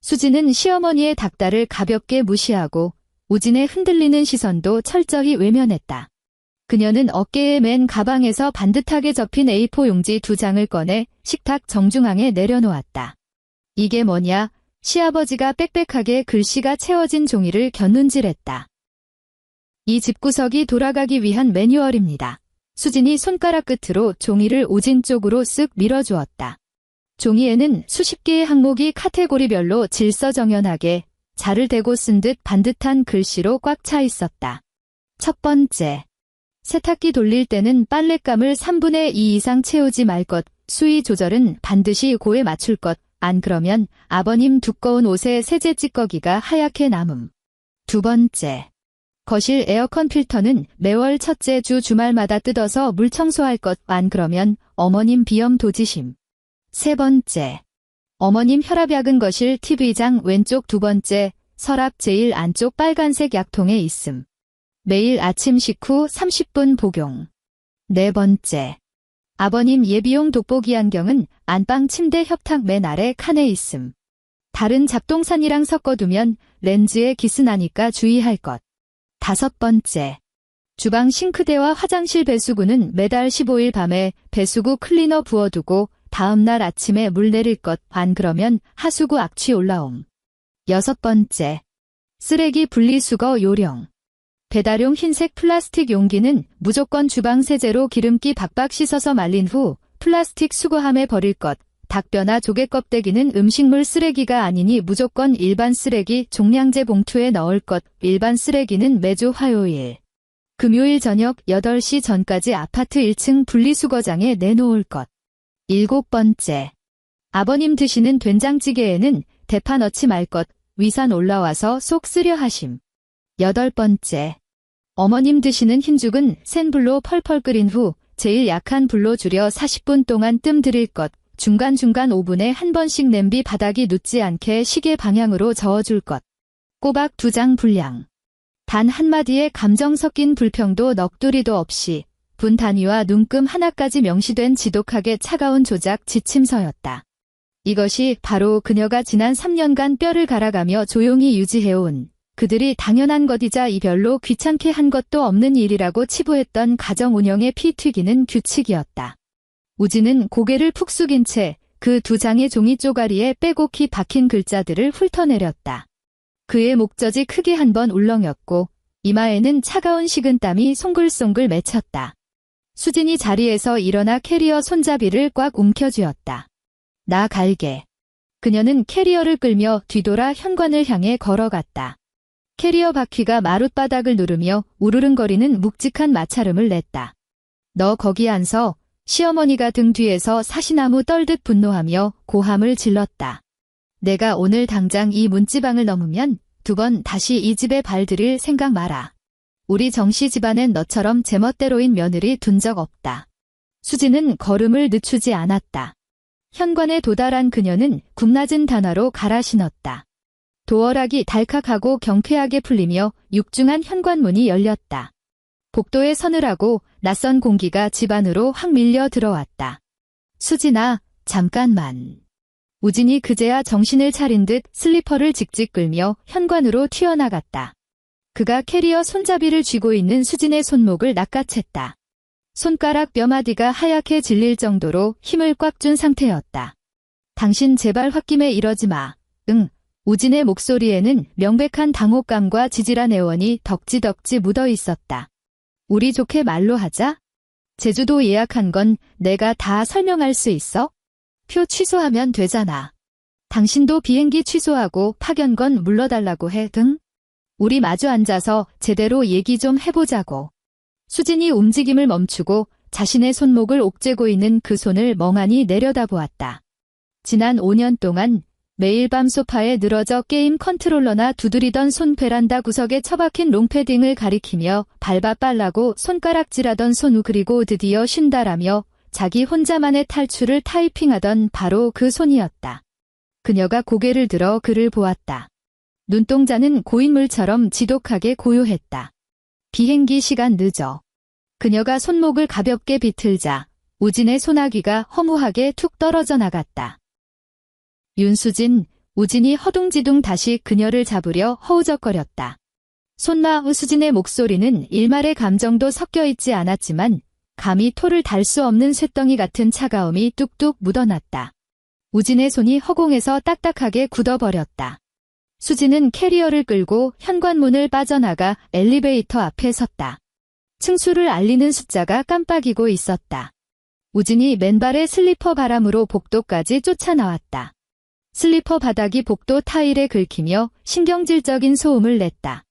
수지는 시어머니의 닥달을 가볍게 무시하고 우진의 흔들리는 시선도 철저히 외면했다. 그녀는 어깨에 맨 가방에서 반듯하게 접힌 A4 용지 2장을 꺼내 식탁 정중앙에 내려놓았다. 이게 뭐냐? 시아버지가 빽빽하게 글씨가 채워진 종이를 곁눈질했다. 이 집구석이 돌아가기 위한 매뉴얼입니다. 수진이 손가락 끝으로 종이를 우진 쪽으로 쓱 밀어주었다. 종이에는 수십 개의 항목이 카테고리별로 질서정연하게 자를 대고 쓴 듯 반듯한 글씨로 꽉 차 있었다. 첫 번째. 세탁기 돌릴 때는 빨랫감을 3분의 2 이상 채우지 말 것, 수위 조절은 반드시 고에 맞출 것, 안 그러면 아버님 두꺼운 옷에 세제 찌꺼기가 하얗게 남음. 두 번째. 거실 에어컨 필터는 매월 첫째 주 주말마다 뜯어서 물 청소할 것, 안 그러면 어머님 비염 도지심. 세 번째. 어머님 혈압 약은 거실 TV장 왼쪽 두 번째, 서랍 제일 안쪽 빨간색 약통에 있음. 매일 아침 식후 30분 복용. 네 번째. 아버님 예비용 돋보기 안경은 안방 침대 협탁 맨 아래 칸에 있음. 다른 잡동사니랑 섞어두면 렌즈에 기스 나니까 주의할 것. 다섯 번째. 주방 싱크대와 화장실 배수구는 매달 15일 밤에 배수구 클리너 부어두고 다음날 아침에 물 내릴 것, 안 그러면 하수구 악취 올라옴. 여섯 번째. 쓰레기 분리수거 요령. 배달용 흰색 플라스틱 용기는 무조건 주방 세제로 기름기 박박 씻어서 말린 후 플라스틱 수거함에 버릴 것. 닭뼈나 조개 껍데기는 음식물 쓰레기가 아니니 무조건 일반 쓰레기 종량제 봉투에 넣을 것. 일반 쓰레기는 매주 화요일, 금요일 저녁 8시 전까지 아파트 1층 분리수거장에 내놓을 것. 일곱 번째. 아버님 드시는 된장찌개에는 대파 넣지 말 것. 위산 올라와서 속 쓰려 하심. 여덟 번째. 어머님 드시는 흰죽은 센 불로 펄펄 끓인 후 제일 약한 불로 줄여 40분 동안 뜸 들일 것. 중간중간 오븐에 한 번씩 냄비 바닥이 눕지 않게 시계 방향으로 저어줄 것. 꼬박 2장 분량. 단 한마디의 감정 섞인 불평도 넋두리도 없이 분 단위와 눈금 하나까지 명시된 지독하게 차가운 조작 지침서였다. 이것이 바로 그녀가 지난 3년간 뼈를 갈아가며 조용히 유지해온 그들이 당연한 것이자 이 별로 귀찮게 한 것도 없는 일이라고 치부했던 가정 운영의 피 튀기는 규칙이었다. 우진은 고개를 푹 숙인 채 그 2장의 종이 쪼가리에 빼곡히 박힌 글자들을 훑어내렸다. 그의 목젖이 크게 한 번 울렁였고 이마에는 차가운 식은땀이 송글송글 맺혔다. 수진이 자리에서 일어나 캐리어 손잡이를 꽉 움켜쥐었다. 나 갈게. 그녀는 캐리어를 끌며 뒤돌아 현관을 향해 걸어갔다. 캐리어 바퀴가 마룻바닥을 누르며 우르릉거리는 묵직한 마찰음을 냈다. 너 거기 앉서. 시어머니가 등 뒤에서 사시나무 떨듯 분노하며 고함을 질렀다. 내가 오늘 당장 이 문지방을 넘으면 2번 다시 이 집에 발들일 생각 마라. 우리 정씨 집안엔 너처럼 제멋대로인 며느리 둔 적 없다. 수지는 걸음을 늦추지 않았다. 현관에 도달한 그녀는 굽낮은 단화로 갈아 신었다. 도어락이 달칵하고 경쾌하게 풀리며 육중한 현관문이 열렸다. 복도에 서늘하고 낯선 공기가 집 안으로 확 밀려 들어왔다. 수진아, 잠깐만. 우진이 그제야 정신을 차린 듯 슬리퍼를 직직 끌며 현관으로 튀어나갔다. 그가 캐리어 손잡이를 쥐고 있는 수진의 손목을 낚아챘다. 손가락 뼈마디가 하얗게 질릴 정도로 힘을 꽉 준 상태였다. 당신 제발 홧김에 이러지 마. 응. 우진의 목소리에는 명백한 당혹감과 지질한 애원이 덕지덕지 묻어 있었다. 우리 좋게 말로 하자. 제주도 예약한 건 내가 다 설명할 수 있어? 표 취소하면 되잖아. 당신도 비행기 취소하고 파견권 물러달라고 해 등. 우리 마주 앉아서 제대로 얘기 좀 해보자고. 수진이 움직임을 멈추고 자신의 손목을 옥죄고 있는 그 손을 멍하니 내려다보았다. 지난 5년 동안 매일 밤 소파에 늘어져 게임 컨트롤러나 두드리던 손 베란다 구석에 처박힌 롱패딩을 가리키며 발바빨라고 손가락질하던 손 그리고 드디어 쉰다라며 자기 혼자만의 탈출을 타이핑하던 바로 그 손이었다. 그녀가 고개를 들어 그를 보았다. 눈동자는 고인물처럼 지독하게 고요했다. 비행기 시간 늦어. 그녀가 손목을 가볍게 비틀자 우진의 소나귀가 허무하게 툭 떨어져 나갔다. 윤수진, 우진이 허둥지둥 다시 그녀를 잡으려 허우적거렸다. 손마 수진의 목소리는 일말의 감정도 섞여 있지 않았지만 감히 토를 달 수 없는 쇳덩이 같은 차가움이 뚝뚝 묻어났다. 우진의 손이 허공에서 딱딱하게 굳어버렸다. 수진은 캐리어를 끌고 현관문을 빠져나가 엘리베이터 앞에 섰다. 층수를 알리는 숫자가 깜빡이고 있었다. 우진이 맨발의 슬리퍼 바람으로 복도까지 쫓아나왔다. 슬리퍼 바닥이 복도 타일에 긁히며 신경질적인 소음을 냈다.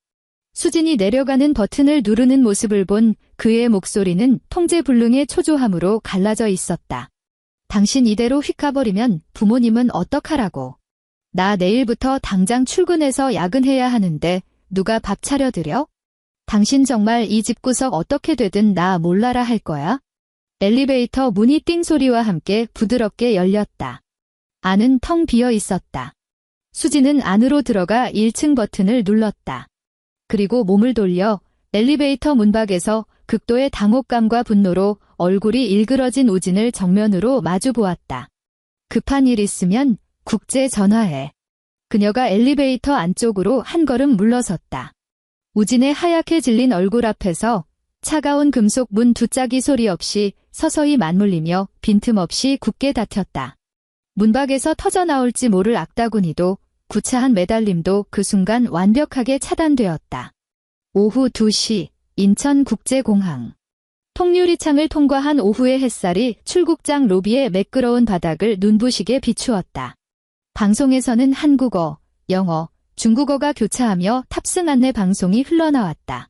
수진이 내려가는 버튼을 누르는 모습을 본 그의 목소리는 통제불능의 초조함으로 갈라져 있었다. 당신 이대로 휙가버리면 부모님은 어떡하라고. 나 내일부터 당장 출근해서 야근해야 하는데 누가 밥 차려드려? 당신 정말 이 집구석 어떻게 되든 나 몰라라 할 거야? 엘리베이터 문이 띵 소리와 함께 부드럽게 열렸다. 안은 텅 비어 있었다. 수진은 안으로 들어가 1층 버튼을 눌렀다. 그리고 몸을 돌려 엘리베이터 문밖에서 극도의 당혹감과 분노로 얼굴이 일그러진 우진을 정면으로 마주 보았다. 급한 일 있으면 국제 전화해. 그녀가 엘리베이터 안쪽으로 한 걸음 물러섰다. 우진의 하얗게 질린 얼굴 앞에서 차가운 금속 문 두 짝이 소리 없이 서서히 맞물리며 빈틈없이 굳게 닫혔다. 문밖에서 터져나올지 모를 악다구니도 구차한 매달림도 그 순간 완벽하게 차단되었다. 오후 2시 인천국제공항. 통유리창을 통과한 오후의 햇살이 출국장 로비의 매끄러운 바닥을 눈부시게 비추었다. 방송에서는 한국어, 영어, 중국어가 교차하며 탑승 안내 방송이 흘러나왔다.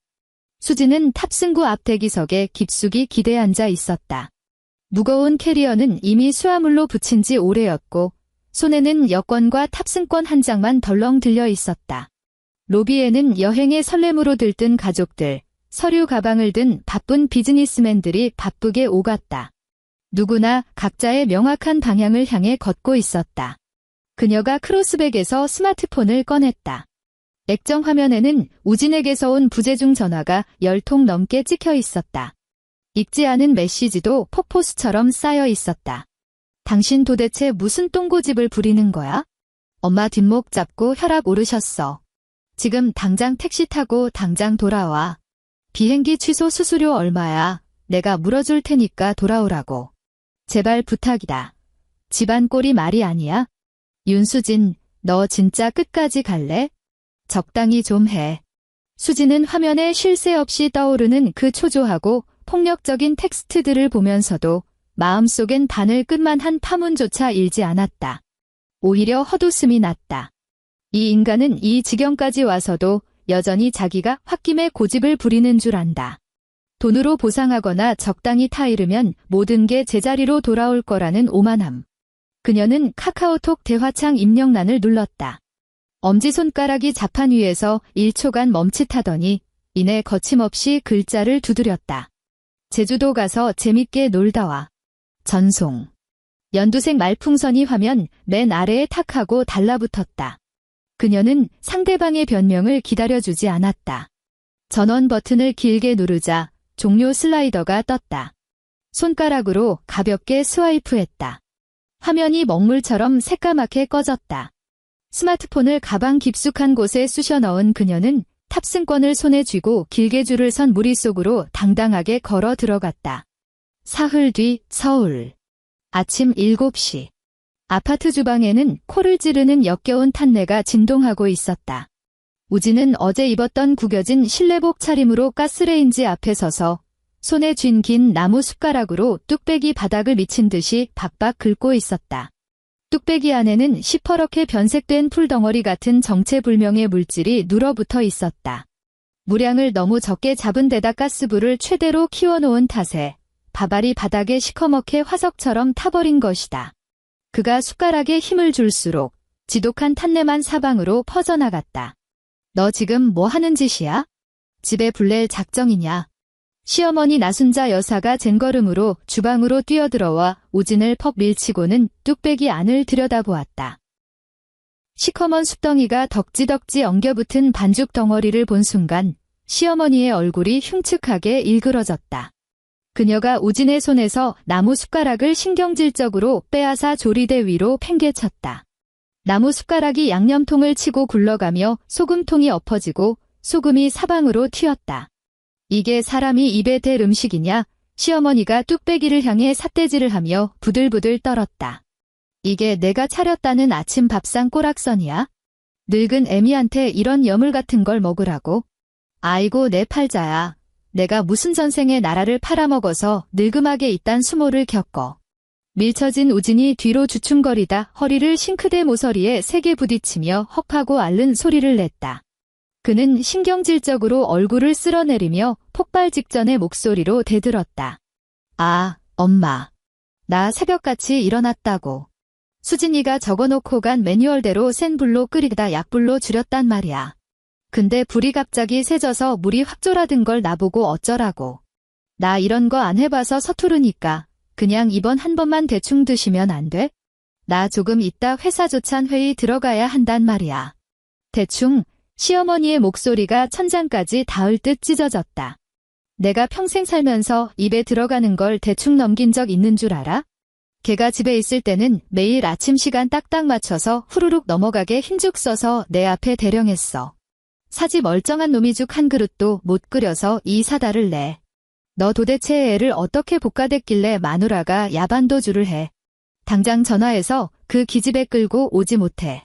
수진은 탑승구 앞 대기석에 깊숙이 기대 앉아 있었다. 무거운 캐리어는 이미 수화물로 붙인 지 오래였고 손에는 여권과 탑승권 한 장만 덜렁 들려 있었다. 로비에는 여행의 설렘으로 들뜬 가족들, 서류 가방을 든 바쁜 비즈니스맨들이 바쁘게 오갔다. 누구나 각자의 명확한 방향을 향해 걷고 있었다. 그녀가 크로스백에서 스마트폰을 꺼냈다. 액정 화면에는 우진에게서 온 부재중 전화가 10통 넘게 찍혀 있었다. 읽지 않은 메시지도 폭포수처럼 쌓여 있었다. 당신 도대체 무슨 똥고집을 부리는 거야? 엄마 뒷목 잡고 혈압 오르셨어. 지금 당장 택시 타고 당장 돌아와. 비행기 취소 수수료 얼마야? 내가 물어줄 테니까 돌아오라고. 제발 부탁이다. 집안 꼴이 말이 아니야? 윤수진, 너 진짜 끝까지 갈래? 적당히 좀 해. 수진은 화면에 쉴 새 없이 떠오르는 그 초조하고 폭력적인 텍스트들을 보면서도 마음속엔 바늘 끝만한 파문조차 일지 않았다. 오히려 헛웃음이 났다. 이 인간은 이 지경까지 와서도 여전히 자기가 홧김에 고집을 부리는 줄 안다. 돈으로 보상하거나 적당히 타이르면 모든 게 제자리로 돌아올 거라는 오만함. 그녀는 카카오톡 대화창 입력란을 눌렀다. 엄지손가락이 자판 위에서 1초간 멈칫하더니 이내 거침없이 글자를 두드렸다. 제주도 가서 재밌게 놀다 와. 전송. 연두색 말풍선이 화면 맨 아래에 탁 하고 달라붙었다. 그녀는 상대방의 변명을 기다려주지 않았다. 전원 버튼을 길게 누르자 종료 슬라이더가 떴다. 손가락으로 가볍게 스와이프했다. 화면이 먹물처럼 새까맣게 꺼졌다. 스마트폰을 가방 깊숙한 곳에 쑤셔 넣은 그녀는 탑승권을 손에 쥐고 길게 줄을 선 무리 속으로 당당하게 걸어 들어갔다. 사흘 뒤 서울. 아침 7시. 아파트 주방에는 코를 찌르는 역겨운 탄내가 진동하고 있었다. 우진은 어제 입었던 구겨진 실내복 차림으로 가스레인지 앞에 서서 손에 쥔 긴 나무 숟가락으로 뚝배기 바닥을 미친 듯이 박박 긁고 있었다. 뚝배기 안에는 시퍼렇게 변색된 풀덩어리 같은 정체불명의 물질이 눌어붙어 있었다. 물량을 너무 적게 잡은 데다 가스불을 최대로 키워놓은 탓에 밥알이 바닥에 시커멓게 화석처럼 타버린 것이다. 그가 숟가락에 힘을 줄수록 지독한 탄내만 사방으로 퍼져나갔다. 너 지금 뭐 하는 짓이야? 집에 불낼 작정이냐? 시어머니 나순자 여사가 쟁걸음으로 주방으로 뛰어들어와 우진을 퍽 밀치고는 뚝배기 안을 들여다보았다. 시커먼 숯덩이가 덕지덕지 엉겨붙은 반죽 덩어리를 본 순간 시어머니의 얼굴이 흉측하게 일그러졌다. 그녀가 우진의 손에서 나무 숟가락을 신경질적으로 빼앗아 조리대 위로 팽개쳤다. 나무 숟가락이 양념통을 치고 굴러가며 소금통이 엎어지고 소금이 사방으로 튀었다. 이게 사람이 입에 댈 음식이냐? 시어머니가 뚝배기를 향해 삿대질을 하며 부들부들 떨었다. 이게 내가 차렸다는 아침 밥상 꼬락선이야? 늙은 애미한테 이런 여물 같은 걸 먹으라고? 아이고 내 팔자야. 내가 무슨 전생에 나라를 팔아먹어서 늙음하게 이딴 수모를 겪어. 밀쳐진 우진이 뒤로 주춤거리다 허리를 싱크대 모서리에 세게 부딪히며 헉하고 앓는 소리를 냈다. 그는 신경질적으로 얼굴을 쓸어내리며 폭발 직전의 목소리로 대들었다. 아, 엄마. 나 새벽같이 일어났다고. 수진이가 적어놓고 간 매뉴얼대로 센 불로 끓이다 약불로 줄였단 말이야. 근데 불이 갑자기 세져서 물이 확 졸아든 걸 나보고 어쩌라고. 나 이런 거 안 해봐서 서투르니까 그냥 이번 한 번만 대충 드시면 안 돼? 나 조금 이따 회사 조찬 회의 들어가야 한단 말이야. 대충. 시어머니의 목소리가 천장까지 닿을 듯 찢어졌다. 내가 평생 살면서 입에 들어가는 걸 대충 넘긴 적 있는 줄 알아? 걔가 집에 있을 때는 매일 아침 시간 딱딱 맞춰서 후루룩 넘어가게 흰죽 써서 내 앞에 대령했어. 사지 멀쩡한 놈이죽 한 그릇도 못 끓여서 이 사다를 내. 너 도대체 애를 어떻게 볶아댔길래 마누라가 야반도주를 해. 당장 전화해서 그 기집애 끌고 오지 못해.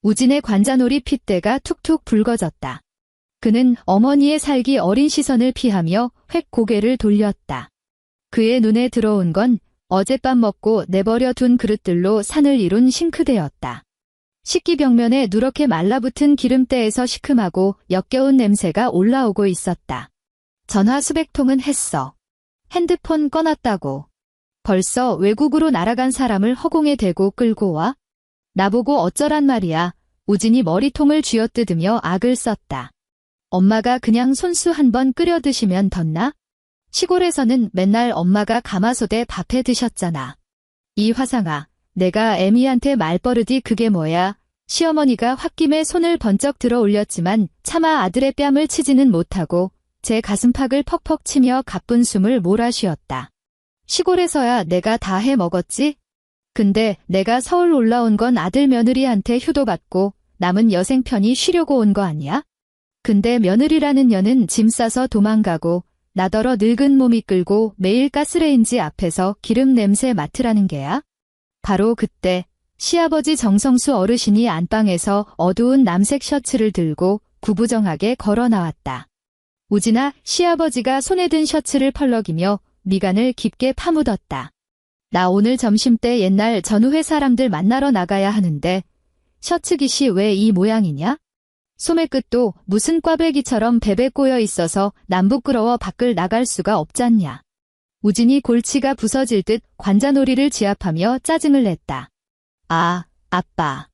우진의 관자놀이 핏대가 툭툭 붉어졌다. 그는 어머니의 살기 어린 시선을 피하며 획 고개를 돌렸다. 그의 눈에 들어온 건 어젯밤 먹고 내버려 둔 그릇들로 산을 이룬 싱크대였다. 식기 벽면에 누렇게 말라붙은 기름때에서 시큼하고 역겨운 냄새가 올라오고 있었다. 전화 수백 통은 했어. 핸드폰 꺼놨다고. 벌써 외국으로 날아간 사람을 허공에 대고 끌고 와? 나보고 어쩌란 말이야. 우진이 머리통을 쥐어뜯으며 악을 썼다. 엄마가 그냥 손수 한 번 끓여 드시면 덧나? 시골에서는 맨날 엄마가 가마솥에 밥해 드셨잖아. 이 화상아, 내가 애미한테 말버릇이 그게 뭐야? 시어머니가 홧김에 손을 번쩍 들어 올렸지만 차마 아들의 뺨을 치지는 못하고 제 가슴팍을 퍽퍽 치며 가쁜 숨을 몰아쉬었다. 시골에서야 내가 다 해 먹었지? 근데 내가 서울 올라온 건 아들 며느리한테 효도받고 남은 여생 편히 쉬려고 온 거 아니야? 근데 며느리라는 년은 짐 싸서 도망가고 나더러 늙은 몸이 끌고 매일 가스레인지 앞에서 기름 냄새 맡으라는 게야? 바로 그때 시아버지 정성수 어르신이 안방에서 어두운 남색 셔츠를 들고 구부정하게 걸어 나왔다. 우진아, 시아버지가 손에 든 셔츠를 펄럭이며 미간을 깊게 파묻었다. 나 오늘 점심때 옛날 전우회 사람들 만나러 나가야 하는데 셔츠 깃이 왜 이 모양이냐? 소매 끝도 무슨 꽈배기처럼 베베 꼬여 있어서 난 부끄러워 밖을 나갈 수가 없잖냐. 우진이 골치가 부서질 듯 관자놀이를 지압하며 짜증을 냈다. 아, 아빠.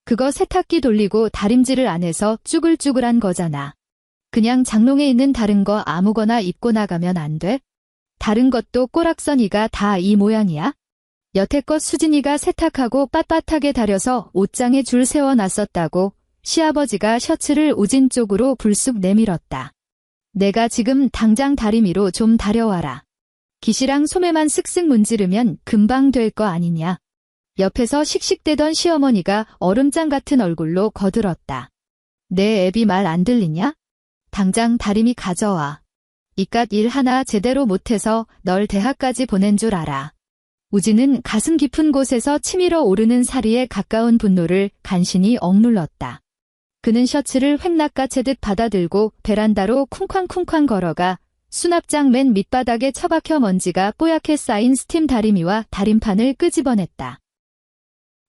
그거 세탁기 돌리고 다림질을 안 해서 쭈글쭈글한 거잖아. 그냥 장롱에 있는 다른 거 아무거나 입고 나가면 안 돼? 다른 것도 꼬락서니가 다 이 모양이야? 여태껏 수진이가 세탁하고 빳빳하게 다려서 옷장에 줄 세워놨었다고 시아버지가 셔츠를 우진 쪽으로 불쑥 내밀었다. 내가 지금 당장 다리미로 좀 다려와라. 깃이랑 소매만 쓱쓱 문지르면 금방 될 거 아니냐. 옆에서 씩씩대던 시어머니가 얼음장 같은 얼굴로 거들었다. 내 애비 말 안 들리냐? 당장 다리미 가져와. 이깟 일 하나 제대로 못해서 널 대학까지 보낸 줄 알아. 우진은 가슴 깊은 곳에서 치밀어 오르는 사리에 가까운 분노를 간신히 억눌렀다. 그는 셔츠를 획 낚아채듯 받아들고 베란다로 쿵쾅쿵쾅 걸어가 수납장 맨 밑바닥에 처박혀 먼지가 뽀얗게 쌓인 스팀 다리미와 다림판을 끄집어냈다.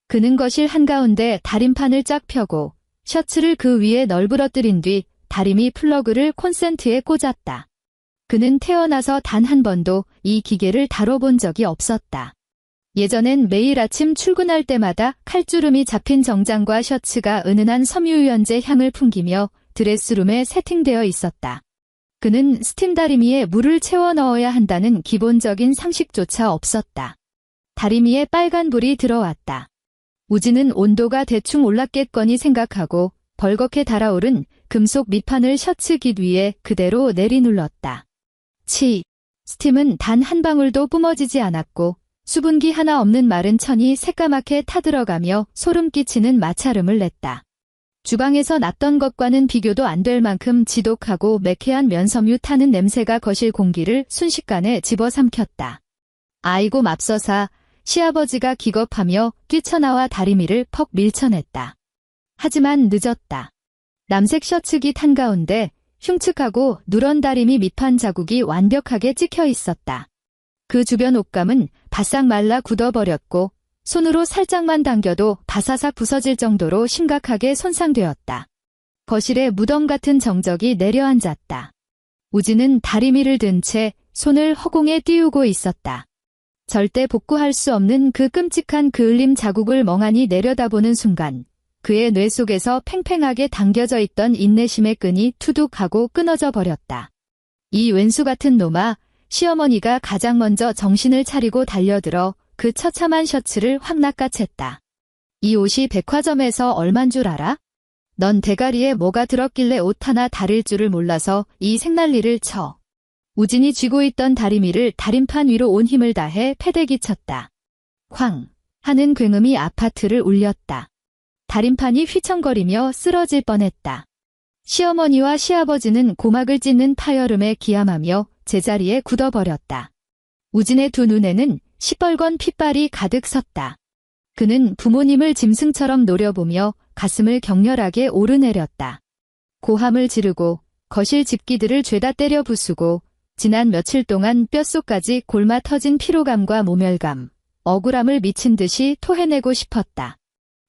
그는 거실 한가운데 다림판을 쫙 펴고 셔츠를 그 위에 널브러뜨린 뒤 다리미 플러그를 콘센트에 꽂았다. 그는 태어나서 단 한 번도 이 기계를 다뤄본 적이 없었다. 예전엔 매일 아침 출근할 때마다 칼주름이 잡힌 정장과 셔츠가 은은한 섬유유연제 향을 풍기며 드레스룸에 세팅되어 있었다. 그는 스팀 다리미에 물을 채워 넣어야 한다는 기본적인 상식조차 없었다. 다리미에 빨간 불이 들어왔다. 우진은 온도가 대충 올랐겠거니 생각하고 벌겋게 달아오른 금속 밑판을 셔츠 깃 위에 그대로 내리눌렀다. 스팀은 단 한 방울도 뿜어지지 않았고 수분기 하나 없는 마른 천이 새까맣게 타들어가며 소름 끼치는 마찰음을 냈다. 주방에서 났던 것과는 비교도 안 될 만큼 지독하고 매캐한 면섬유 타는 냄새가 거실 공기를 순식간에 집어삼켰다. 아이고 맙서사, 시아버지가 기겁하며 뛰쳐나와 다리미를 퍽 밀쳐냈다. 하지만 늦었다. 남색 셔츠깃 한가운데 흉측하고 누런 다리미 밑판 자국이 완벽하게 찍혀 있었다. 그 주변 옷감은 바싹 말라 굳어버렸고 손으로 살짝만 당겨도 바사삭 부서질 정도로 심각하게 손상되었다. 거실에 무덤 같은 정적이 내려앉았다. 우진은 다리미를 든 채 손을 허공에 띄우고 있었다. 절대 복구할 수 없는 그 끔찍한 그을림 자국을 멍하니 내려다보는 순간 그의 뇌 속에서 팽팽하게 당겨져 있던 인내심의 끈이 투둑하고 끊어져 버렸다. 이 왼수 같은 놈아, 시어머니가 가장 먼저 정신을 차리고 달려들어 그 처참한 셔츠를 확 낚아챘다. 이 옷이 백화점에서 얼만 줄 알아? 넌 대가리에 뭐가 들었길래 옷 하나 다릴 줄을 몰라서 이 생난리를 쳐. 우진이 쥐고 있던 다리미를 다림판 위로 온 힘을 다해 패대기 쳤다. 쾅 하는 굉음이 아파트를 울렸다. 다림판이 휘청거리며 쓰러질 뻔했다. 시어머니와 시아버지는 고막을 찢는 파열음에 기함하며 제자리에 굳어버렸다. 우진의 두 눈에는 시뻘건 핏발이 가득 섰다. 그는 부모님을 짐승처럼 노려보며 가슴을 격렬하게 오르내렸다. 고함을 지르고 거실 집기들을 죄다 때려 부수고 지난 며칠 동안 뼛속까지 골마 터진 피로감과 모멸감, 억울함을 미친 듯이 토해내고 싶었다.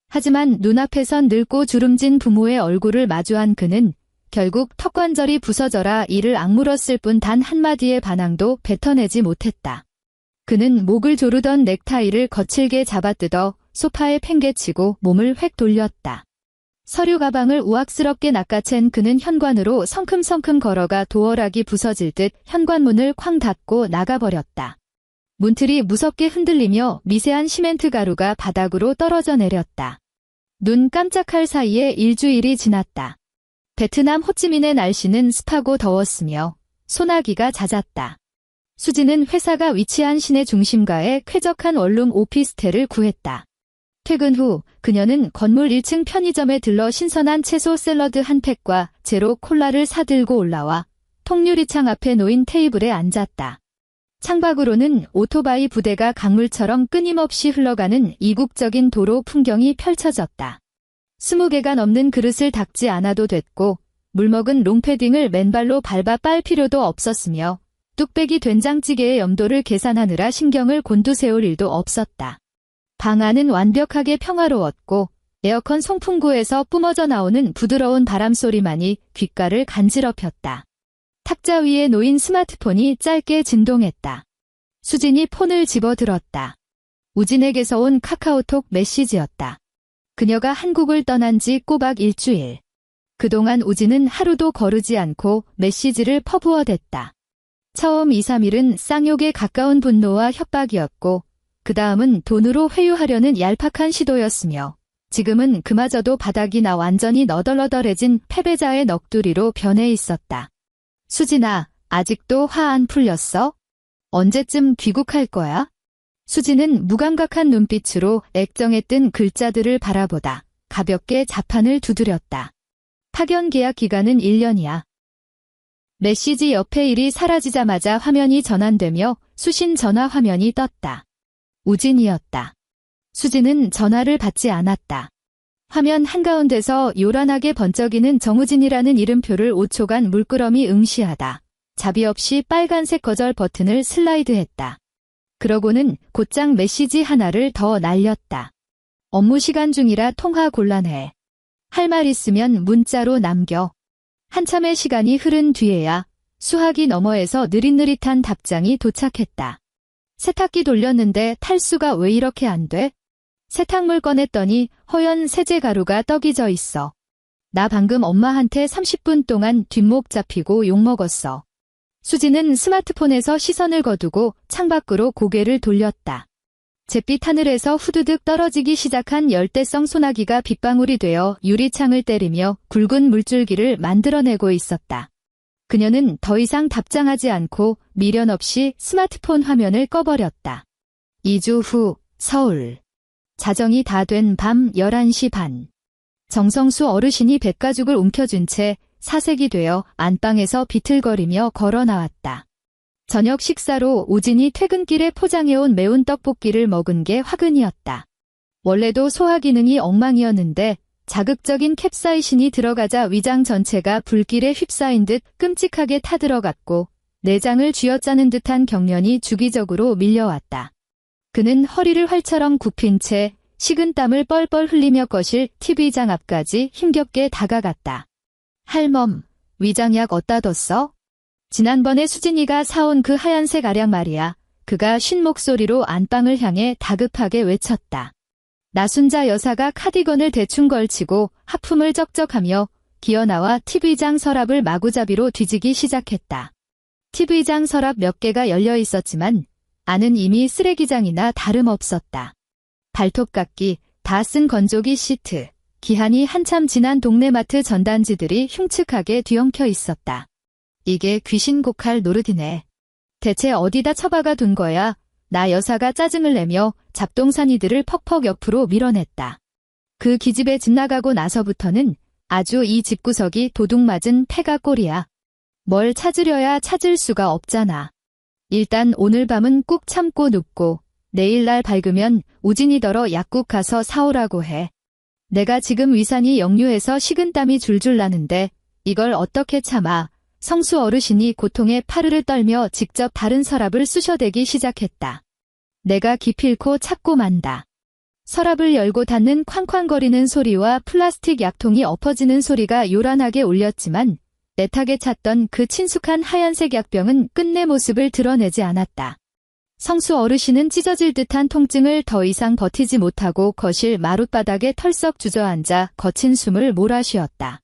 하지만 눈앞에선 늙고 주름진 부모의 얼굴을 마주한 그는 결국 턱관절이 부서져라 이를 악물었을 뿐 단 한마디의 반항도 뱉어내지 못했다. 그는 목을 조르던 넥타이를 거칠게 잡아뜯어 소파에 팽개치고 몸을 획 돌렸다. 서류 가방을 우악스럽게 낚아챈 그는 현관으로 성큼성큼 걸어가 도어락이 부서질 듯 현관문을 쾅 닫고 나가버렸다. 문틀이 무섭게 흔들리며 미세한 시멘트 가루가 바닥으로 떨어져 내렸다. 눈 깜짝할 사이에 일주일이 지났다. 베트남 호찌민의 날씨는 습하고 더웠으며 소나기가 잦았다. 수지는 회사가 위치한 시내 중심가에 쾌적한 원룸 오피스텔을 구했다. 퇴근 후 그녀는 건물 1층 편의점에 들러 신선한 채소 샐러드 한 팩과 제로 콜라를 사들고 올라와 통유리창 앞에 놓인 테이블에 앉았다. 창밖으로는 오토바이 부대가 강물처럼 끊임없이 흘러가는 이국적인 도로 풍경이 펼쳐졌다. 20개가 넘는 그릇을 닦지 않아도 됐고 물먹은 롱패딩을 맨발로 밟아 빨 필요도 없었으며 뚝배기 된장찌개의 염도를 계산하느라 신경을 곤두세울 일도 없었다. 방 안은 완벽하게 평화로웠고 에어컨 송풍구에서 뿜어져 나오는 부드러운 바람소리만이 귓가를 간지럽혔다. 탁자 위에 놓인 스마트폰이 짧게 진동했다. 수진이 폰을 집어들었다. 우진에게서 온 카카오톡 메시지였다. 그녀가 한국을 떠난 지 꼬박 일주일. 그동안 우진은 하루도 거르지 않고 메시지를 퍼부어댔다. 처음 2, 3일은 쌍욕에 가까운 분노와 협박이었고 그 다음은 돈으로 회유하려는 얄팍한 시도였으며 지금은 그마저도 바닥이나 완전히 너덜너덜해진 패배자의 넋두리로 변해 있었다. 수진아, 아직도 화 안 풀렸어? 언제쯤 귀국할 거야? 수진은 무감각한 눈빛으로 액정에 뜬 글자들을 바라보다 가볍게 자판을 두드렸다. 파견 계약 기간은 1년이야. 메시지 옆에 일이 사라지자마자 화면이 전환되며 수신 전화 화면이 떴다. 우진이었다. 수진은 전화를 받지 않았다. 화면 한가운데서 요란하게 번쩍이는 정우진이라는 이름표를 5초간 물끄러미 응시하다 자비 없이 빨간색 거절 버튼을 슬라이드했다. 그러고는 곧장 메시지 하나를 더 날렸다. 업무 시간 중이라 통화 곤란해. 할 말 있으면 문자로 남겨. 한참의 시간이 흐른 뒤에야 수화기 너머에서 느릿느릿한 답장이 도착했다. 세탁기 돌렸는데 탈수가 왜 이렇게 안 돼? 세탁물 꺼냈더니 허연 세제 가루가 떡이 져 있어. 나 방금 엄마한테 30분 동안 뒷목 잡히고 욕먹었어. 수지는 스마트폰에서 시선을 거두고 창밖으로 고개를 돌렸다. 잿빛 하늘에서 후두둑 떨어지기 시작한 열대성 소나기가 빗방울이 되어 유리창을 때리며 굵은 물줄기를 만들어내고 있었다. 그녀는 더 이상 답장하지 않고 미련 없이 스마트폰 화면을 꺼버렸다. 2주 후 서울. 자정이 다 된 밤 11시 반. 정성수 어르신이 백가죽을 움켜쥔 채 사색이 되어 안방에서 비틀거리며 걸어 나왔다. 저녁 식사로 우진이 퇴근길에 포장해온 매운 떡볶이를 먹은 게 화근이었다. 원래도 소화 기능이 엉망이었는데 자극적인 캡사이신이 들어가자 위장 전체가 불길에 휩싸인 듯 끔찍하게 타들어갔고 내장을 쥐어짜는 듯한 경련이 주기적으로 밀려왔다. 그는 허리를 활처럼 굽힌 채 식은땀을 뻘뻘 흘리며 거실 TV장 앞까지 힘겹게 다가갔다. 할멈, 위장약 어디다 뒀어? 지난번에 수진이가 사온 그 하얀색 알약 말이야. 그가 쉰 목소리로 안방을 향해 다급하게 외쳤다. 나순자 여사가 카디건을 대충 걸치고 하품을 쩍쩍하며 기어나와 TV장 서랍을 마구잡이로 뒤지기 시작했다. TV장 서랍 몇 개가 열려 있었지만 안은 이미 쓰레기장이나 다름없었다. 발톱깎이, 다 쓴 건조기 시트, 기한이 한참 지난 동네마트 전단지들이 흉측하게 뒤엉켜 있었다. 이게 귀신 곡할 노릇이네. 대체 어디다 처박아 둔 거야? 나 여사가 짜증을 내며 잡동사니들을 퍽퍽 옆으로 밀어냈다. 그 기집애 집 나가고 나서부터는 아주 이 집구석이 도둑맞은 폐가 꼴이야. 뭘 찾으려야 찾을 수가 없잖아. 일단 오늘 밤은 꾹 참고 눕고 내일날 밝으면 우진이더러 약국 가서 사오라고 해. 내가 지금 위산이 역류해서 식은땀이 줄줄 나는데 이걸 어떻게 참아. 성수 어르신이 고통에 파르르 떨며 직접 다른 서랍을 쑤셔대기 시작했다. 내가 기필코 찾고 만다. 서랍을 열고 닫는 쾅쾅거리는 소리와 플라스틱 약통이 엎어지는 소리가 요란하게 울렸지만 애타게 찾던 그 친숙한 하얀색 약병은 끝내 모습을 드러내지 않았다. 성수 어르신은 찢어질 듯한 통증을 더 이상 버티지 못하고 거실 마룻바닥에 털썩 주저앉아 거친 숨을 몰아쉬었다.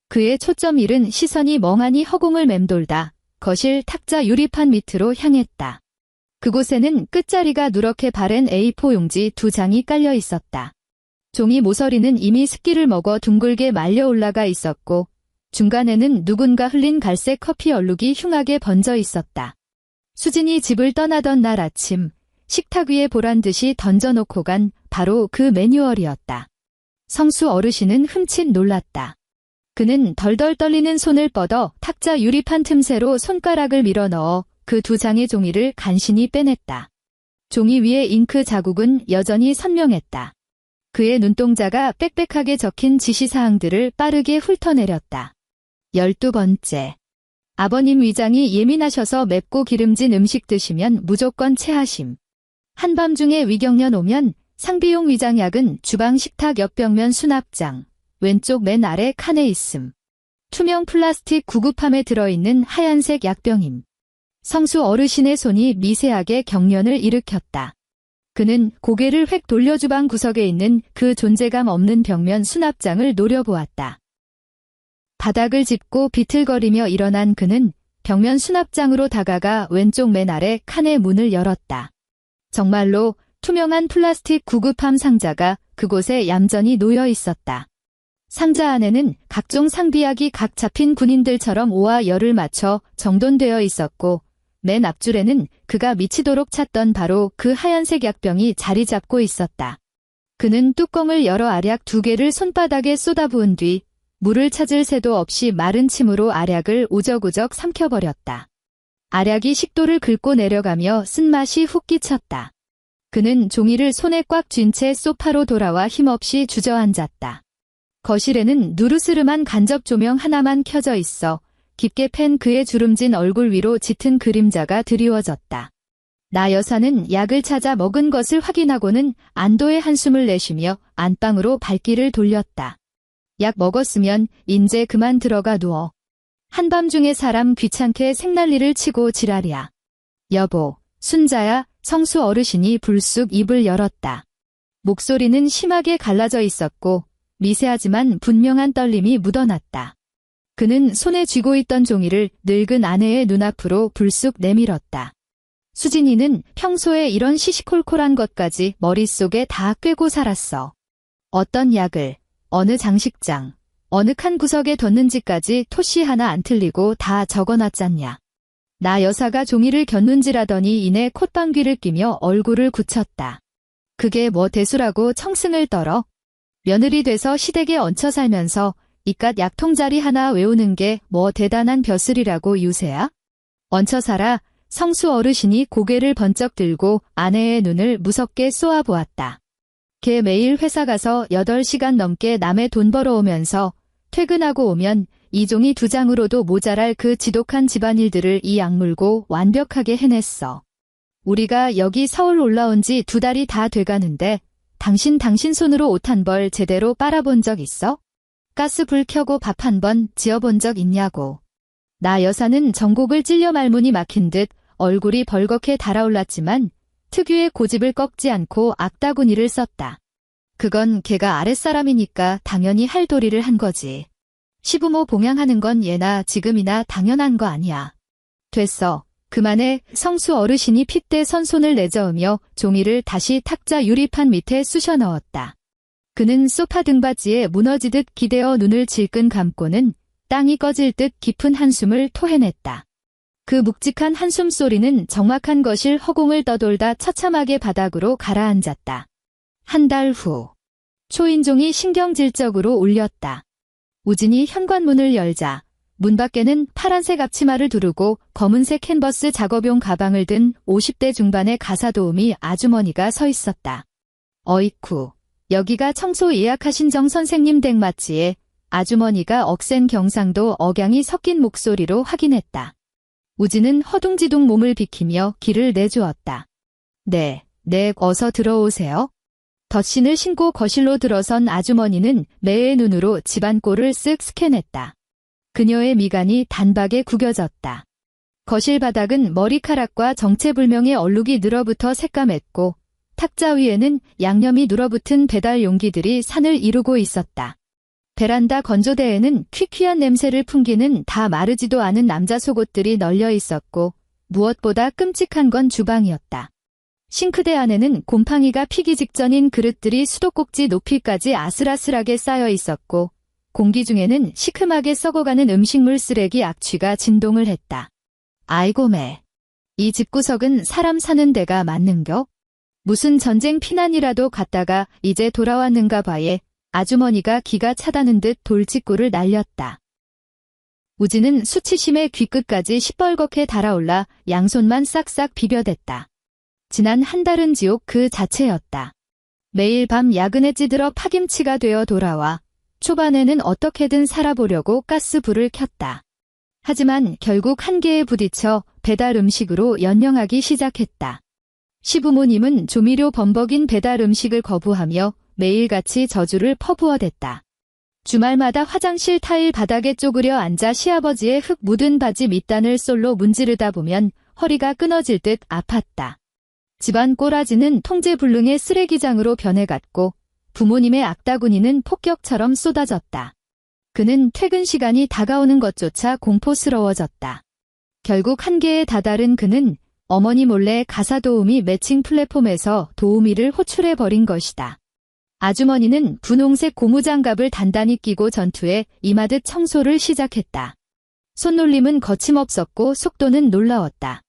그의 초점 잃은 시선이 멍하니 허공을 맴돌다 거실 탁자 유리판 밑으로 향했다. 그곳에는 끝자리가 누렇게 바랜 A4 용지 2장이 깔려 있었다. 종이 모서리는 이미 습기를 먹어 둥글게 말려 올라가 있었고 중간에는 누군가 흘린 갈색 커피 얼룩이 흉하게 번져 있었다. 수진이 집을 떠나던 날 아침 식탁 위에 보란듯이 던져놓고 간 바로 그 매뉴얼이었다. 성수 어르신은 흠칫 놀랐다. 그는 덜덜 떨리는 손을 뻗어 탁자 유리판 틈새로 손가락을 밀어넣어 그 2장의 종이를 간신히 빼냈다. 종이 위에 잉크 자국은 여전히 선명했다. 그의 눈동자가 빽빽하게 적힌 지시사항들을 빠르게 훑어내렸다. 12번째. 아버님 위장이 예민하셔서 맵고 기름진 음식 드시면 무조건 체하심. 한밤중에 위경련 오면 상비용 위장약은 주방 식탁 옆 벽면 수납장, 왼쪽 맨 아래 칸에 있음. 투명 플라스틱 구급함에 들어있는 하얀색 약병임. 성수 어르신의 손이 미세하게 경련을 일으켰다. 그는 고개를 획 돌려 주방 구석에 있는 그 존재감 없는 벽면 수납장을 노려보았다. 바닥을 짚고 비틀거리며 일어난 그는 벽면 수납장으로 다가가 왼쪽 맨 아래 칸의 문을 열었다. 정말로 투명한 플라스틱 구급함 상자가 그곳에 얌전히 놓여 있었다. 상자 안에는 각종 상비약이 각 잡힌 군인들처럼 오와 열을 맞춰 정돈되어 있었고 맨 앞줄에는 그가 미치도록 찾던 바로 그 하얀색 약병이 자리 잡고 있었다. 그는 뚜껑을 열어 알약 2개를 손바닥에 쏟아부은 뒤 물을 찾을 새도 없이 마른 침으로 알약을 우적우적 삼켜버렸다. 알약이 식도를 긁고 내려가며 쓴맛이 훅 끼쳤다. 그는 종이를 손에 꽉 쥔 채 소파로 돌아와 힘없이 주저앉았다. 거실에는 누르스름한 간접 조명 하나만 켜져 있어 깊게 팬 그의 주름진 얼굴 위로 짙은 그림자가 드리워졌다. 나 여사는 약을 찾아 먹은 것을 확인하고는 안도의 한숨을 내쉬며 안방으로 발길을 돌렸다. 약 먹었으면 인제 그만 들어가 누워. 한밤중에 사람 귀찮게 생난리를 치고 지랄이야. 여보, 순자야, 성수 어르신이 불쑥 입을 열었다. 목소리는 심하게 갈라져 있었고 미세하지만 분명한 떨림이 묻어났다. 그는 손에 쥐고 있던 종이를 늙은 아내의 눈앞으로 불쑥 내밀었다. 수진이는 평소에 이런 시시콜콜한 것까지 머릿속에 다 꿰고 살았어. 어떤 약을, 어느 장식장, 어느 칸 구석에 뒀는지까지 토시 하나 안 틀리고 다 적어놨잖냐. 나 여사가 종이를 겼는지라더니 이내 콧방귀를 끼며 얼굴을 굳혔다. 그게 뭐 대수라고 청승을 떨어? 며느리 돼서 시댁에 얹혀 살면서 이깟 약통자리 하나 외우는 게 뭐 대단한 벼슬이라고 유세야? 얹혀 살아. 성수 어르신이 고개를 번쩍 들고 아내의 눈을 무섭게 쏘아보았다. 걔 매일 회사 가서 8시간 넘게 남의 돈 벌어오면서 퇴근하고 오면 이 종이 2장으로도 모자랄 그 지독한 집안일들을 이 악물고 완벽하게 해냈어. 우리가 여기 서울 올라온 지 2달이 다 돼가는데 당신 손으로 옷 한 벌 제대로 빨아본 적 있어? 가스 불 켜고 밥 한 번 지어본 적 있냐고. 나 여사는 전곡을 찔려 말문이 막힌 듯 얼굴이 벌겋게 달아올랐지만 특유의 고집을 꺾지 않고 악다구니를 썼다. 그건 걔가 아랫사람이니까 당연히 할 도리를 한 거지. 시부모 봉양하는 건 예나 지금이나 당연한 거 아니야. 됐어. 그만해. 성수 어르신이 핏대 선 손을 내저으며 종이를 다시 탁자 유리판 밑에 쑤셔 넣었다. 그는 소파 등받이에 무너지듯 기대어 눈을 질끈 감고는 땅이 꺼질 듯 깊은 한숨을 토해냈다. 그 묵직한 한숨 소리는 정확한 거실 허공을 떠돌다 처참하게 바닥으로 가라앉았다. 한 달 후, 초인종이 신경질적으로 울렸다. 우진이 현관문을 열자 문 밖에는 파란색 앞치마를 두르고 검은색 캔버스 작업용 가방을 든 50대 중반의 가사도우미 아주머니가 서 있었다. 어이쿠, 여기가 청소 예약하신 정 선생님 댁 맞지에? 아주머니가 억센 경상도 억양이 섞인 목소리로 확인했다. 우진은 허둥지둥 몸을 비키며 길을 내주었다. 네, 어서 들어오세요. 덧신을 신고 거실로 들어선 아주머니는 매의 눈으로 집안 꼴을 쓱 스캔했다. 그녀의 미간이 단박에 구겨졌다. 거실 바닥은 머리카락과 정체불명의 얼룩이 늘어붙어 새까맸고 탁자 위에는 양념이 눌어붙은 배달 용기들이 산을 이루고 있었다. 베란다 건조대에는 퀴퀴한 냄새를 풍기는 다 마르지도 않은 남자 속옷들이 널려 있었고 무엇보다 끔찍한 건 주방이었다. 싱크대 안에는 곰팡이가 피기 직전인 그릇들이 수도꼭지 높이까지 아슬아슬하게 쌓여 있었고 공기 중에는 시큼하게 썩어가는 음식물 쓰레기 악취가 진동을 했다. 아이고 매. 이 집구석은 사람 사는 데가 맞는겨? 무슨 전쟁 피난이라도 갔다가 이제 돌아왔는가 봐에 아주머니가 기가 차다는 듯 돌직구를 날렸다. 우진은 수치심에 귀끝까지 시뻘겋게 달아올라 양손만 싹싹 비벼댔다. 지난 한 달은 지옥 그 자체였다. 매일 밤 야근에 찌들어 파김치가 되어 돌아와 초반에는 어떻게든 살아보려고 가스불을 켰다. 하지만 결국 한계에 부딪혀 배달 음식으로 연영하기 시작했다. 시부모님은 조미료 범벅인 배달 음식을 거부하며 매일같이 저주를 퍼부어댔다. 주말마다 화장실 타일 바닥에 쪼그려 앉아 시아버지의 흙 묻은 바지 밑단을 솔로 문지르다 보면 허리가 끊어질 듯 아팠다. 집안 꼬라지는 통제불능의 쓰레기장으로 변해갔고 부모님의 악다구니는 폭격처럼 쏟아졌다. 그는 퇴근 시간이 다가오는 것조차 공포스러워졌다. 결국 한계에 다다른 그는 어머니 몰래 가사도우미 매칭 플랫폼에서 도우미를 호출해버린 것이다. 아주머니는 분홍색 고무장갑을 단단히 끼고 전투에 임하듯 청소를 시작했다. 손놀림은 거침없었고 속도는 놀라웠다.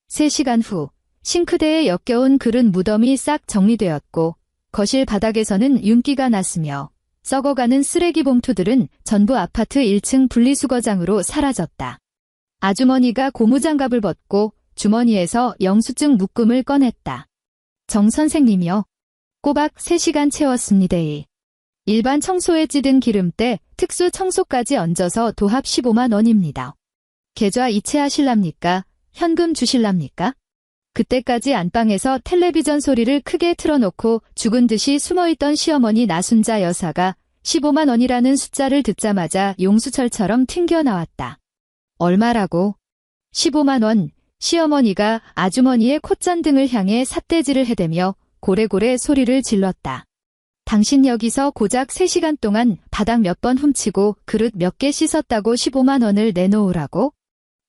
3시간 후 싱크대에 역겨운 그릇 무덤이 싹 정리되었고 거실 바닥에서는 윤기가 났으며 썩어가는 쓰레기 봉투들은 전부 아파트 1층 분리수거장으로 사라졌다. 아주머니가 고무장갑을 벗고 주머니에서 영수증 묶음을 꺼냈다. 정 선생님이요. 꼬박 3시간 채웠습니다. 일반 청소에 찌든 기름때 특수 청소까지 얹어서 도합 15만 원입니다. 계좌 이체하실랍니까? 현금 주실랍니까? 그때까지 안방에서 텔레비전 소리를 크게 틀어놓고 죽은 듯이 숨어있던 시어머니 나순자 여사가 15만 원이라는 숫자를 듣자마자 용수철처럼 튕겨나왔다. 얼마라고? 15만 원. 시어머니가 아주머니의 콧잔등을 향해 삿대질을 해대며 고래고래 소리를 질렀다. 당신 여기서 고작 3시간 동안 바닥 몇 번 훔치고 그릇 몇 개 씻었다고 15만 원을 내놓으라고?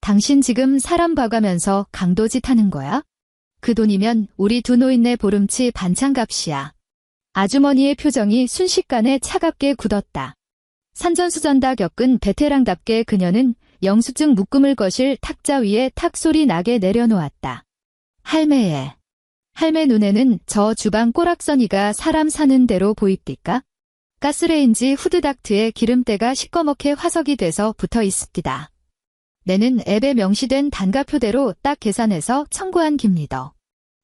당신 지금 사람 봐가면서 강도짓 하는 거야? 그 돈이면 우리 두 노인네 보름치 반찬값이야. 아주머니의 표정이 순식간에 차갑게 굳었다. 산전수전 다 겪은 베테랑답게 그녀는 영수증 묶음을 거실 탁자 위에 탁 소리 나게 내려놓았다. 할매 눈에는 저 주방 꼬락서니가 사람 사는 대로 보입디까? 가스레인지 후드닥트에 기름때가 시꺼멓게 화석이 돼서 붙어 있습니다. 내는 앱에 명시된 단가표대로 딱 계산해서 청구한 깁니다.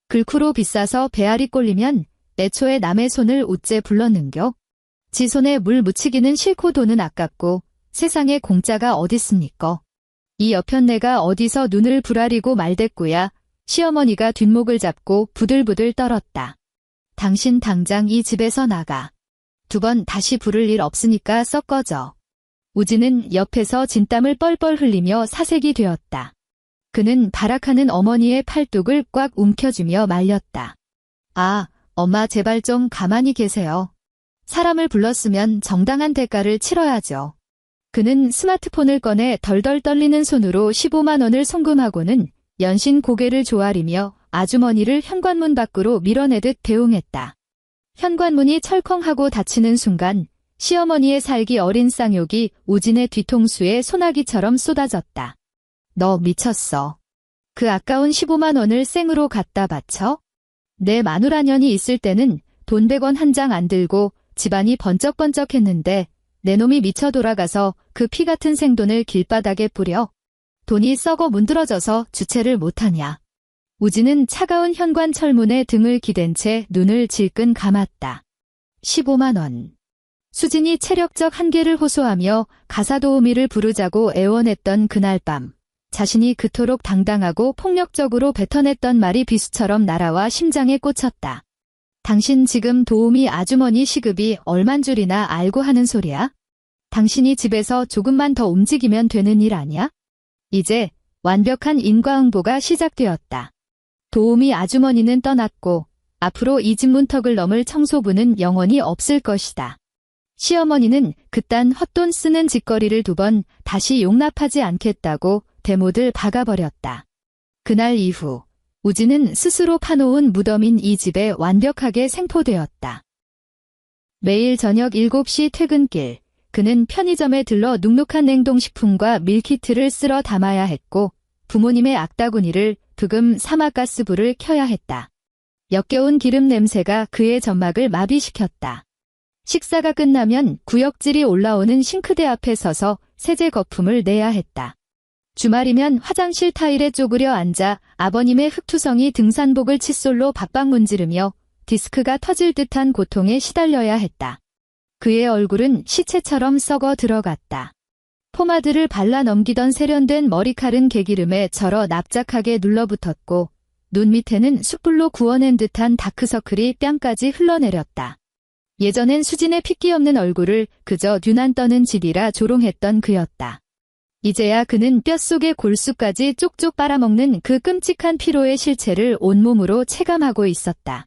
글쿠로 비싸서 배알이 꼴리면 애초에 남의 손을 어째 불렀는겨? 지 손에 물 묻히기는 싫고 돈은 아깝고 세상에 공짜가 어딨습니까? 이 여편네가 어디서 눈을 부라리고 말댔구야. 시어머니가 뒷목을 잡고 부들부들 떨었다. 당신 당장 이 집에서 나가. 2번 다시 부를 일 없으니까 썩 꺼져. 우진은 옆에서 진땀을 뻘뻘 흘리며 사색이 되었다. 그는 발악하는 어머니의 팔뚝을 꽉 움켜쥐며 말렸다. 아, 엄마 제발 좀 가만히 계세요. 사람을 불렀으면 정당한 대가를 치러야죠. 그는 스마트폰을 꺼내 덜덜 떨리는 손으로 15만 원을 송금하고는 연신 고개를 조아리며 아주머니를 현관문 밖으로 밀어내듯 배웅했다. 현관문이 철컹하고 닫히는 순간 시어머니의 살기 어린 쌍욕이 우진의 뒤통수에 소나기처럼 쏟아졌다. 너 미쳤어. 그 아까운 15만 원을 생으로 갖다 바쳐? 내 마누라년이 있을 때는 돈 100원 한 장 안 들고 집안이 번쩍번쩍했는데 내 놈이 미쳐 돌아가서 그 피 같은 생돈을 길바닥에 뿌려. 돈이 썩어 문드러져서 주체를 못하냐. 우진은 차가운 현관 철문에 등을 기댄 채 눈을 질끈 감았다. 15만 원. 수진이 체력적 한계를 호소하며 가사도우미를 부르자고 애원했던 그날 밤. 자신이 그토록 당당하고 폭력적으로 뱉어냈던 말이 비수처럼 날아와 심장에 꽂혔다. 당신 지금 도우미 아주머니 시급이 얼만 줄이나 알고 하는 소리야? 당신이 집에서 조금만 더 움직이면 되는 일 아니야? 이제 완벽한 인과응보가 시작되었다. 도우미 아주머니는 떠났고 앞으로 이 집 문턱을 넘을 청소부는 영원히 없을 것이다. 시어머니는 그딴 헛돈 쓰는 짓거리를 2번 다시 용납하지 않겠다고 대못을 박아버렸다. 그날 이후 우진은 스스로 파놓은 무덤인 이 집에 완벽하게 생포되었다. 매일 저녁 7시 퇴근길, 그는 편의점에 들러 눅눅한 냉동식품과 밀키트를 쓸어 담아야 했고 부모님의 악다구니를 부금 사막가스불을 켜야 했다. 역겨운 기름 냄새가 그의 점막을 마비시켰다. 식사가 끝나면 구역질이 올라오는 싱크대 앞에 서서 세제 거품을 내야 했다. 주말이면 화장실 타일에 쪼그려 앉아 아버님의 흙투성이 등산복을 칫솔로 박박 문지르며 디스크가 터질 듯한 고통에 시달려야 했다. 그의 얼굴은 시체처럼 썩어 들어갔다. 포마드를 발라 넘기던 세련된 머리칼은 개기름에 절어 납작하게 눌러붙었고 눈 밑에는 숯불로 구워낸 듯한 다크서클이 뺨까지 흘러내렸다. 예전엔 수진의 핏기 없는 얼굴을 그저 dü난 떠는 집이라 조롱했던 그였다. 이제야 그는 뼛속의 골수까지 쪽쪽 빨아먹는 그 끔찍한 피로의 실체를 온몸으로 체감하고 있었다.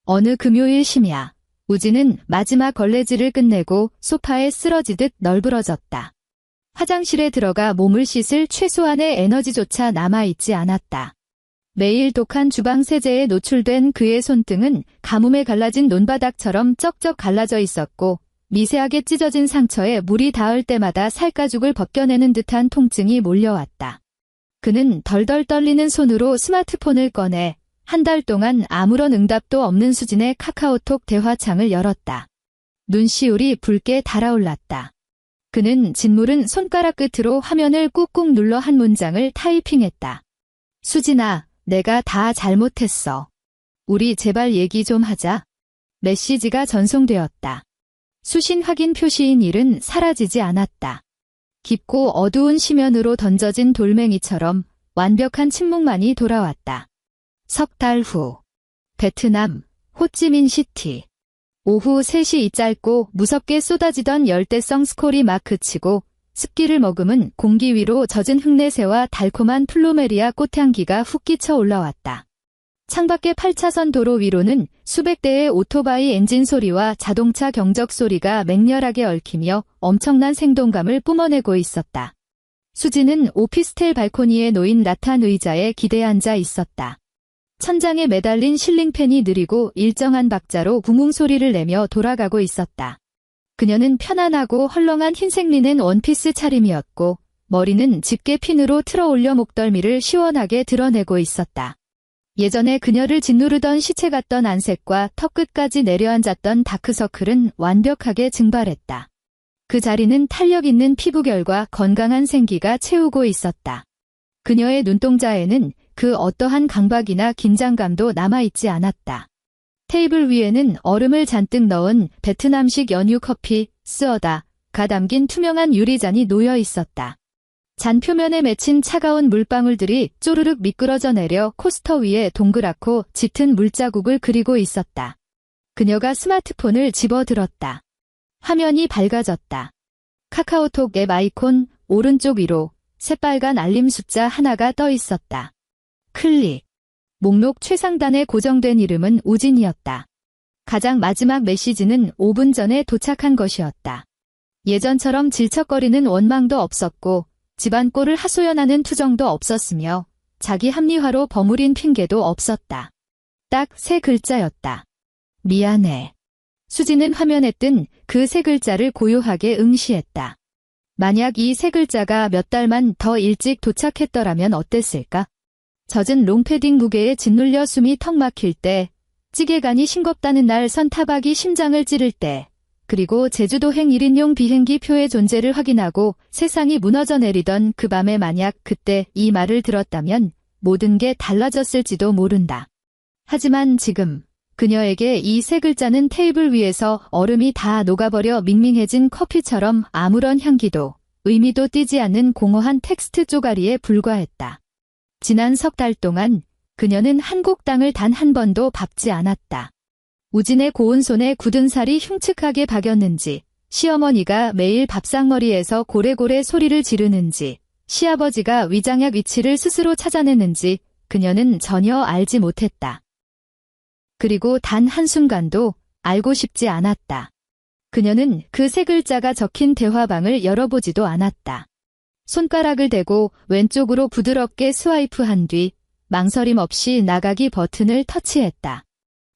어느 금요일 심야, 우진은 마지막 걸레질을 끝내고 소파에 쓰러지듯 널브러졌다. 화장실에 들어가 몸을 씻을 최소한의 에너지조차 남아있지 않았다. 매일 독한 주방 세제에 노출된 그의 손등은 가뭄에 갈라진 논바닥처럼 쩍쩍 갈라져 있었고 미세하게 찢어진 상처에 물이 닿을 때마다 살가죽을 벗겨내는 듯한 통증이 몰려왔다. 그는 덜덜 떨리는 손으로 스마트폰을 꺼내 한 달 동안 아무런 응답도 없는 수진의 카카오톡 대화창을 열었다. 눈시울이 붉게 달아올랐다. 그는 짓무른 손가락 끝으로 화면을 꾹꾹 눌러 한 문장을 타이핑했다. 수진아, 내가 다 잘못했어. 우리 제발 얘기 좀 하자. 메시지가 전송되었다. 수신 확인 표시인 일은 사라지지 않았다. 깊고 어두운 심연으로 던져진 돌멩이처럼 완벽한 침묵만이 돌아왔다. 석 달 후. 베트남, 호찌민시티. 오후 3시 짧고 무섭게 쏟아지던 열대성 스콜이 막 그치고 습기를 머금은 공기 위로 젖은 흙내새와 달콤한 플루메리아 꽃향기가 훅 끼쳐 올라왔다. 창밖의 8차선 도로 위로는 수백 대의 오토바이 엔진 소리와 자동차 경적 소리가 맹렬하게 얽히며 엄청난 생동감을 뿜어내고 있었다. 수지는 오피스텔 발코니에 놓인 라탄 의자에 기대 앉아 있었다. 천장에 매달린 실링팬이 느리고 일정한 박자로 구웅 소리를 내며 돌아가고 있었다. 그녀는 편안하고 헐렁한 흰색 리넨 원피스 차림이었고 머리는 집게 핀으로 틀어 올려 목덜미를 시원하게 드러내고 있었다. 예전에 그녀를 짓누르던 시체 같던 안색과 턱 끝까지 내려앉았던 다크서클은 완벽하게 증발했다. 그 자리는 탄력 있는 피부결과 건강한 생기가 채우고 있었다. 그녀의 눈동자에는 그 어떠한 강박이나 긴장감도 남아있지 않았다. 테이블 위에는 얼음을 잔뜩 넣은 베트남식 연유 커피, 쓰어다가 담긴 투명한 유리잔이 놓여 있었다. 잔 표면에 맺힌 차가운 물방울들이 쪼르륵 미끄러져 내려 코스터 위에 동그랗고 짙은 물자국을 그리고 있었다. 그녀가 스마트폰을 집어들었다. 화면이 밝아졌다. 카카오톡 앱 아이콘 오른쪽 위로 새빨간 알림 숫자 하나가 떠 있었다. 클릭. 목록 최상단에 고정된 이름은 우진이었다. 가장 마지막 메시지는 5분 전에 도착한 것이었다. 예전처럼 질척거리는 원망도 없었고 집안 꼴을 하소연하는 투정도 없었으며 자기 합리화로 버무린 핑계도 없었다. 딱 3글자였다. 미안해. 수지는 화면에 뜬 그 3글자를 고요하게 응시했다. 만약 이 3글자가 몇 달만 더 일찍 도착했더라면 어땠을까? 젖은 롱패딩 무게에 짓눌려 숨이 턱 막힐 때, 찌개간이 싱겁다는 날 선타박이 심장을 찌를 때, 그리고 제주도행 1인용 비행기 표의 존재를 확인하고 세상이 무너져 내리던 그 밤에 만약 그때 이 말을 들었다면 모든 게 달라졌을지도 모른다. 하지만 지금 그녀에게 이 3글자는 테이블 위에서 얼음이 다 녹아버려 밍밍해진 커피처럼 아무런 향기도 의미도 띠지 않는 공허한 텍스트 쪼가리에 불과했다. 지난 석 달 동안 그녀는 한국 땅을 단 한 번도 밟지 않았다. 우진의 고운 손에 굳은 살이 흉측하게 박였는지, 시어머니가 매일 밥상머리에서 고래고래 소리를 지르는지, 시아버지가 위장약 위치를 스스로 찾아내는지 그녀는 전혀 알지 못했다. 그리고 단 한순간도 알고 싶지 않았다. 그녀는 그 3글자가 적힌 대화방을 열어보지도 않았다. 손가락을 대고 왼쪽으로 부드럽게 스와이프한 뒤 망설임 없이 나가기 버튼을 터치했다.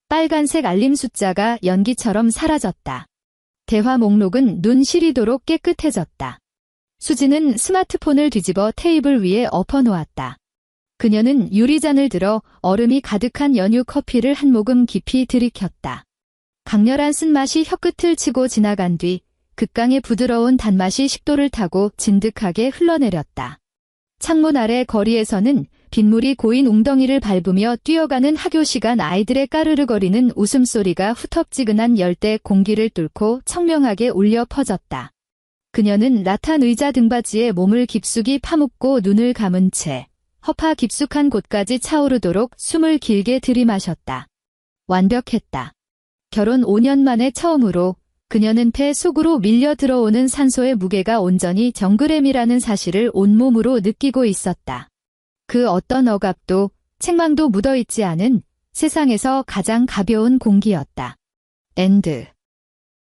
빨간색 알림 숫자가 연기처럼 사라졌다. 대화 목록은 눈 시리도록 깨끗해졌다. 수지는 스마트폰을 뒤집어 테이블 위에 엎어놓았다. 그녀는 유리잔을 들어 얼음이 가득한 연유 커피를 한 모금 깊이 들이켰다. 강렬한 쓴맛이 혀끝을 치고 지나간 뒤 극강의 부드러운 단맛이 식도를 타고 진득하게 흘러내렸다. 창문 아래 거리에서는 빗물이 고인 웅덩이를 밟으며 뛰어가는 하교 시간 아이들의 까르르거리는 웃음소리가 후텁지근한 열대 공기를 뚫고 청명하게 울려 퍼졌다. 그녀는 라탄 의자 등받이에 몸을 깊숙이 파묻고 눈을 감은 채 허파 깊숙한 곳까지 차오르도록 숨을 길게 들이마셨다. 완벽했다. 결혼 5년 만에 처음으로 그녀는 폐 속으로 밀려 들어오는 산소의 무게가 온전히 정그램이라는 사실을 온몸으로 느끼고 있었다. 그 어떤 억압도 책망도 묻어있지 않은 세상에서 가장 가벼운 공기였다. 엔드.